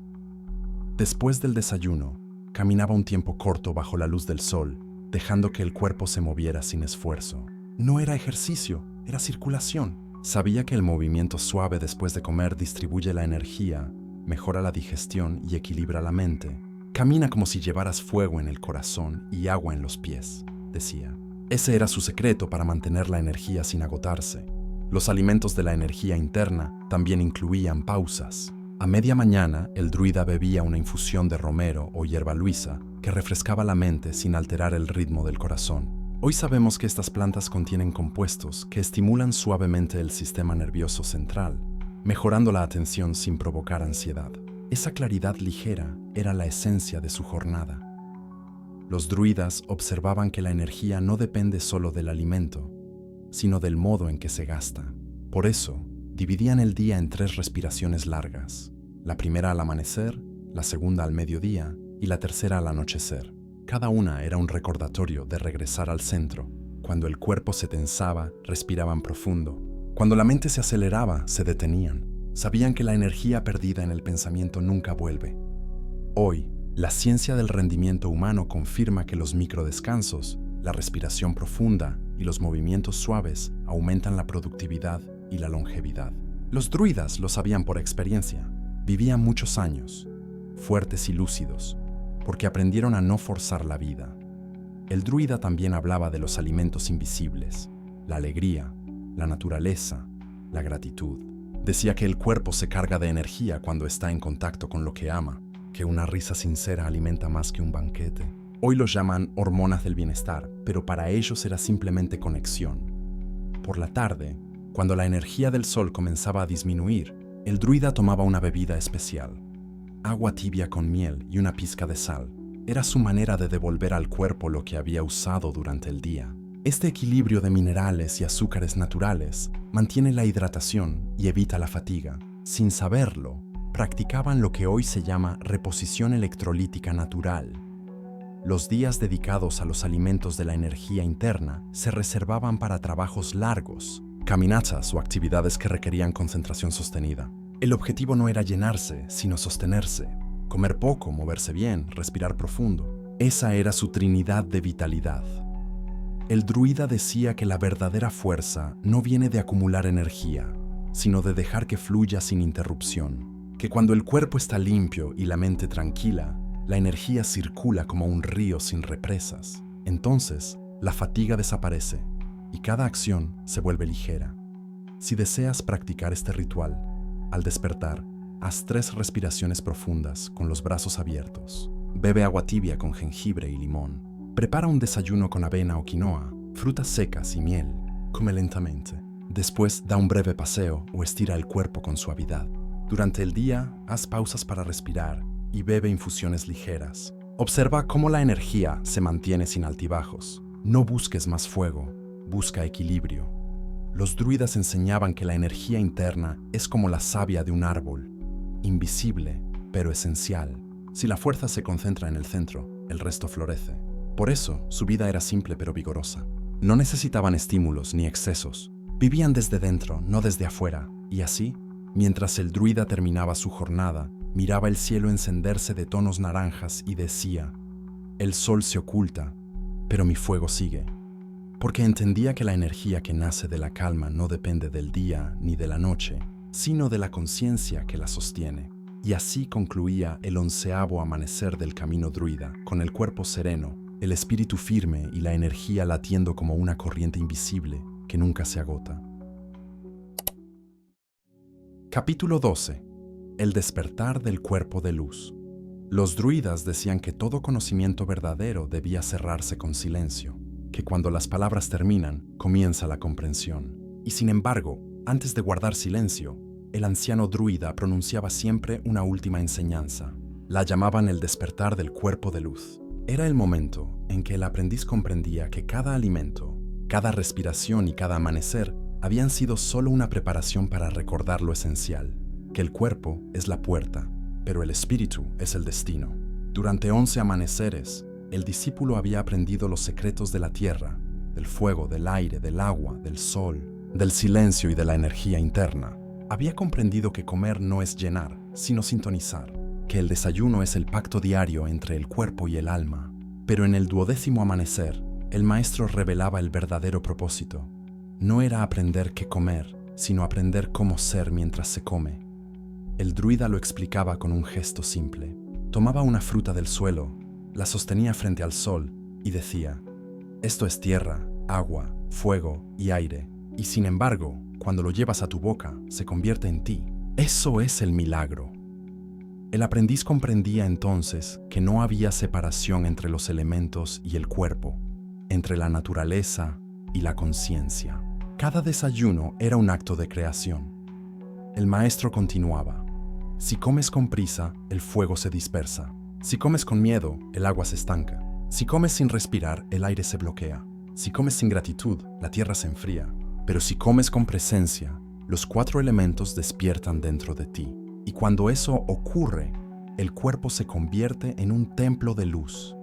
Después del desayuno, caminaba un tiempo corto bajo la luz del sol, dejando que el cuerpo se moviera sin esfuerzo. No era ejercicio, era circulación. Sabía que el movimiento suave después de comer distribuye la energía, mejora la digestión y equilibra la mente. Camina como si llevaras fuego en el corazón y agua en los pies, decía. Ese era su secreto para mantener la energía sin agotarse. Los alimentos de la energía interna también incluían pausas. A media mañana, el druida bebía una infusión de romero o hierba luisa que refrescaba la mente sin alterar el ritmo del corazón. Hoy sabemos que estas plantas contienen compuestos que estimulan suavemente el sistema nervioso central, mejorando la atención sin provocar ansiedad. Esa claridad ligera era la esencia de su jornada. Los druidas observaban que la energía no depende solo del alimento, sino del modo en que se gasta. Por eso, dividían el día en 3 respiraciones largas, la primera al amanecer, la segunda al mediodía y la tercera al anochecer. Cada una era un recordatorio de regresar al centro. Cuando el cuerpo se tensaba, respiraban profundo. Cuando la mente se aceleraba, se detenían. Sabían que la energía perdida en el pensamiento nunca vuelve. Hoy, la ciencia del rendimiento humano confirma que los microdescansos, la respiración profunda y los movimientos suaves aumentan la productividad y la longevidad. Los druidas lo sabían por experiencia. Vivían muchos años, fuertes y lúcidos, porque aprendieron a no forzar la vida. El druida también hablaba de los alimentos invisibles, la alegría, la naturaleza, la gratitud. Decía que el cuerpo se carga de energía cuando está en contacto con lo que ama, que una risa sincera alimenta más que un banquete. Hoy los llaman hormonas del bienestar, pero para ellos era simplemente conexión. Por la tarde, cuando la energía del sol comenzaba a disminuir, el druida tomaba una bebida especial. Agua tibia con miel y una pizca de sal. Era su manera de devolver al cuerpo lo que había usado durante el día. Este equilibrio de minerales y azúcares naturales mantiene la hidratación y evita la fatiga. Sin saberlo, practicaban lo que hoy se llama reposición electrolítica natural. Los días dedicados a los alimentos de la energía interna se reservaban para trabajos largos, caminatas o actividades que requerían concentración sostenida. El objetivo no era llenarse, sino sostenerse. Comer poco, moverse bien, respirar profundo. Esa era su trinidad de vitalidad. El druida decía que la verdadera fuerza no viene de acumular energía, sino de dejar que fluya sin interrupción. Que cuando el cuerpo está limpio y la mente tranquila, la energía circula como un río sin represas. Entonces, la fatiga desaparece y cada acción se vuelve ligera. Si deseas practicar este ritual, al despertar, haz 3 respiraciones profundas con los brazos abiertos. Bebe agua tibia con jengibre y limón. Prepara un desayuno con avena o quinoa, frutas secas y miel. Come lentamente. Después da un breve paseo o estira el cuerpo con suavidad. Durante el día, haz pausas para respirar y bebe infusiones ligeras. Observa cómo la energía se mantiene sin altibajos. No busques más fuego, busca equilibrio. Los druidas enseñaban que la energía interna es como la savia de un árbol, invisible, pero esencial. Si la fuerza se concentra en el centro, el resto florece. Por eso, su vida era simple pero vigorosa. No necesitaban estímulos ni excesos. Vivían desde dentro, no desde afuera. Y así, mientras el druida terminaba su jornada, miraba el cielo encenderse de tonos naranjas y decía: «El sol se oculta, pero mi fuego sigue». Porque entendía que la energía que nace de la calma no depende del día ni de la noche, sino de la conciencia que la sostiene. Y así concluía el 11º amanecer del camino druida, con el cuerpo sereno, el espíritu firme y la energía latiendo como una corriente invisible que nunca se agota. Capítulo 12. El despertar del cuerpo de luz. Los druidas decían que todo conocimiento verdadero debía cerrarse con silencio, que cuando las palabras terminan, comienza la comprensión. Y sin embargo, antes de guardar silencio, el anciano druida pronunciaba siempre una última enseñanza. La llamaban el despertar del cuerpo de luz. Era el momento en que el aprendiz comprendía que cada alimento, cada respiración y cada amanecer habían sido solo una preparación para recordar lo esencial, que el cuerpo es la puerta, pero el espíritu es el destino. Durante 11 amaneceres, el discípulo había aprendido los secretos de la tierra, del fuego, del aire, del agua, del sol, del silencio y de la energía interna. Había comprendido que comer no es llenar, sino sintonizar, que el desayuno es el pacto diario entre el cuerpo y el alma. Pero en el 12º amanecer, el maestro revelaba el verdadero propósito. No era aprender qué comer, sino aprender cómo ser mientras se come. El druida lo explicaba con un gesto simple. Tomaba una fruta del suelo, la sostenía frente al sol y decía: «Esto es tierra, agua, fuego y aire, y sin embargo, cuando lo llevas a tu boca, se convierte en ti. Eso es el milagro». El aprendiz comprendía entonces que no había separación entre los elementos y el cuerpo, entre la naturaleza y la conciencia. Cada desayuno era un acto de creación. El maestro continuaba: «Si comes con prisa, el fuego se dispersa. Si comes con miedo, el agua se estanca. Si comes sin respirar, el aire se bloquea. Si comes sin gratitud, la tierra se enfría. Pero si comes con presencia, los 4 elementos despiertan dentro de ti. Y cuando eso ocurre, el cuerpo se convierte en un templo de luz».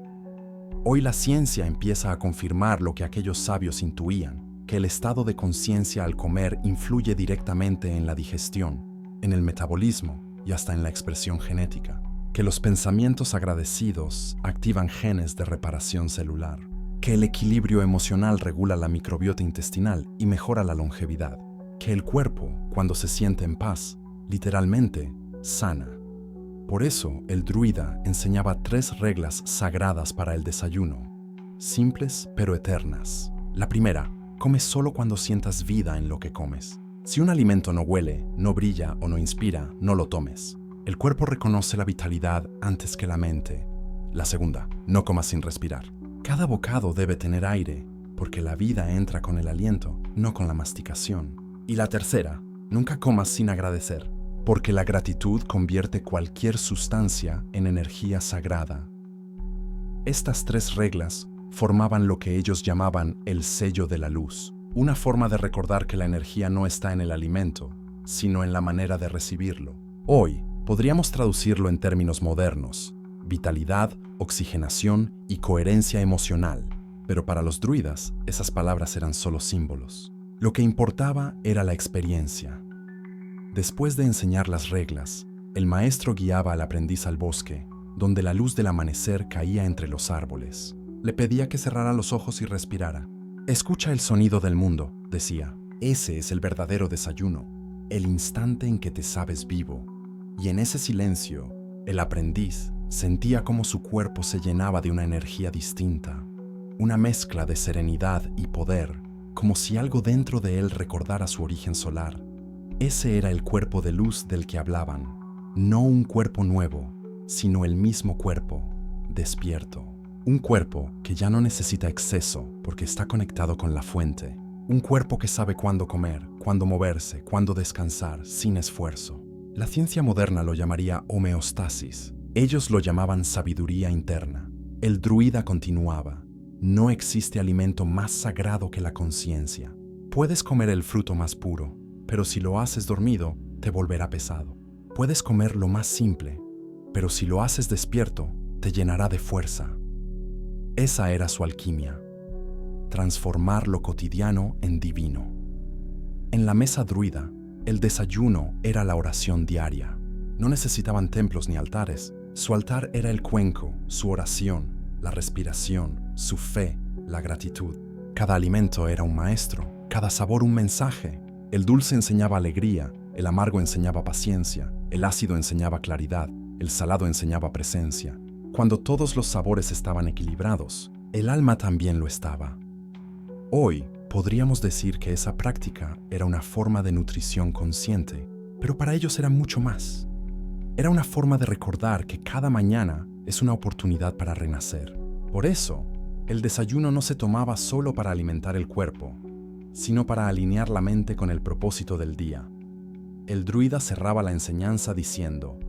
Hoy la ciencia empieza a confirmar lo que aquellos sabios intuían, que el estado de conciencia al comer influye directamente en la digestión, en el metabolismo y hasta en la expresión genética, que los pensamientos agradecidos activan genes de reparación celular, que el equilibrio emocional regula la microbiota intestinal y mejora la longevidad, que el cuerpo, cuando se siente en paz, literalmente sana. Por eso, el druida enseñaba 3 reglas sagradas para el desayuno, simples pero eternas. La primera: come solo cuando sientas vida en lo que comes. Si un alimento no huele, no brilla o no inspira, no lo tomes. El cuerpo reconoce la vitalidad antes que la mente. La segunda: no comas sin respirar. Cada bocado debe tener aire, porque la vida entra con el aliento, no con la masticación. Y la tercera: nunca comas sin agradecer, porque la gratitud convierte cualquier sustancia en energía sagrada. Estas 3 reglas formaban lo que ellos llamaban el sello de la luz, una forma de recordar que la energía no está en el alimento, sino en la manera de recibirlo. Hoy, podríamos traducirlo en términos modernos: vitalidad, oxigenación y coherencia emocional. Pero para los druidas, esas palabras eran solo símbolos. Lo que importaba era la experiencia. Después de enseñar las reglas, el maestro guiaba al aprendiz al bosque, donde la luz del amanecer caía entre los árboles. Le pedía que cerrara los ojos y respirara. «Escucha el sonido del mundo», decía. «Ese es el verdadero desayuno, el instante en que te sabes vivo». Y en ese silencio, el aprendiz sentía cómo su cuerpo se llenaba de una energía distinta, una mezcla de serenidad y poder, como si algo dentro de él recordara su origen solar. Ese era el cuerpo de luz del que hablaban, no un cuerpo nuevo, sino el mismo cuerpo, despierto. Un cuerpo que ya no necesita exceso porque está conectado con la fuente. Un cuerpo que sabe cuándo comer, cuándo moverse, cuándo descansar, sin esfuerzo. La ciencia moderna lo llamaría homeostasis. Ellos lo llamaban sabiduría interna. El druida continuaba: no existe alimento más sagrado que la conciencia. Puedes comer el fruto más puro, pero si lo haces dormido, te volverá pesado. Puedes comer lo más simple, pero si lo haces despierto, te llenará de fuerza. Esa era su alquimia. transformar lo cotidiano en divino. En la mesa druida, el desayuno era la oración diaria. No necesitaban templos ni altares. Su altar era el cuenco, su oración, la respiración, su fe, la gratitud. Cada alimento era un maestro, cada sabor un mensaje. El dulce enseñaba alegría, el amargo enseñaba paciencia, el ácido enseñaba claridad, el salado enseñaba presencia. Cuando todos los sabores estaban equilibrados, el alma también lo estaba. Hoy podríamos decir que esa práctica era una forma de nutrición consciente, pero para ellos era mucho más. Era una forma de recordar que cada mañana es una oportunidad para renacer. Por eso, el desayuno no se tomaba solo para alimentar el cuerpo, sino para alinear la mente con el propósito del día. El druida cerraba la enseñanza diciendo: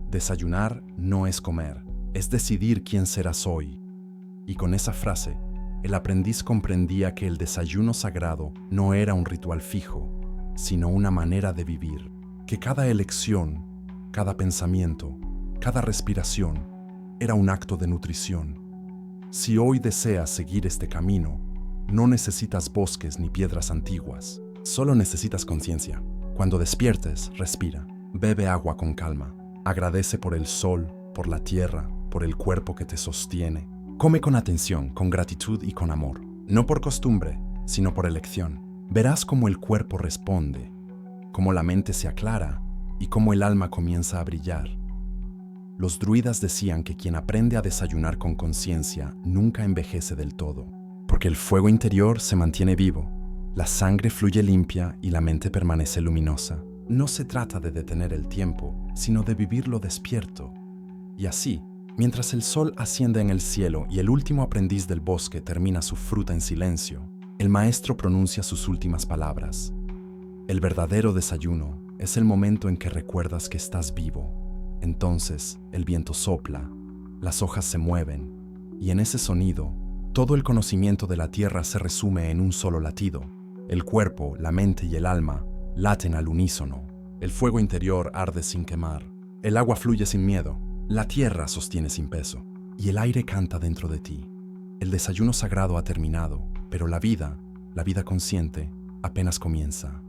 desayunar no es comer, es decidir quién serás hoy. Y con esa frase, el aprendiz comprendía que el desayuno sagrado no era un ritual fijo, sino una manera de vivir, que cada elección, cada pensamiento, cada respiración era un acto de nutrición. Si hoy deseas seguir este camino, no necesitas bosques ni piedras antiguas, solo necesitas conciencia. Cuando despiertes, respira, bebe agua con calma, agradece por el sol, por la tierra, por el cuerpo que te sostiene. Come con atención, con gratitud y con amor, no por costumbre, sino por elección. Verás cómo el cuerpo responde, cómo la mente se aclara y cómo el alma comienza a brillar. Los druidas decían que quien aprende a desayunar con conciencia nunca envejece del todo, porque el fuego interior se mantiene vivo, la sangre fluye limpia y la mente permanece luminosa. No se trata de detener el tiempo, sino de vivirlo despierto. Y así, mientras el sol asciende en el cielo y el último aprendiz del bosque termina su fruta en silencio, el maestro pronuncia sus últimas palabras. El verdadero desayuno es el momento en que recuerdas que estás vivo. Entonces, el viento sopla, las hojas se mueven, y en ese sonido, todo el conocimiento de la tierra se resume en un solo latido. El cuerpo, la mente y el alma laten al unísono. El fuego interior arde sin quemar. El agua fluye sin miedo. La tierra sostiene sin peso. Y el aire canta dentro de ti. El desayuno sagrado ha terminado, pero la vida consciente, apenas comienza.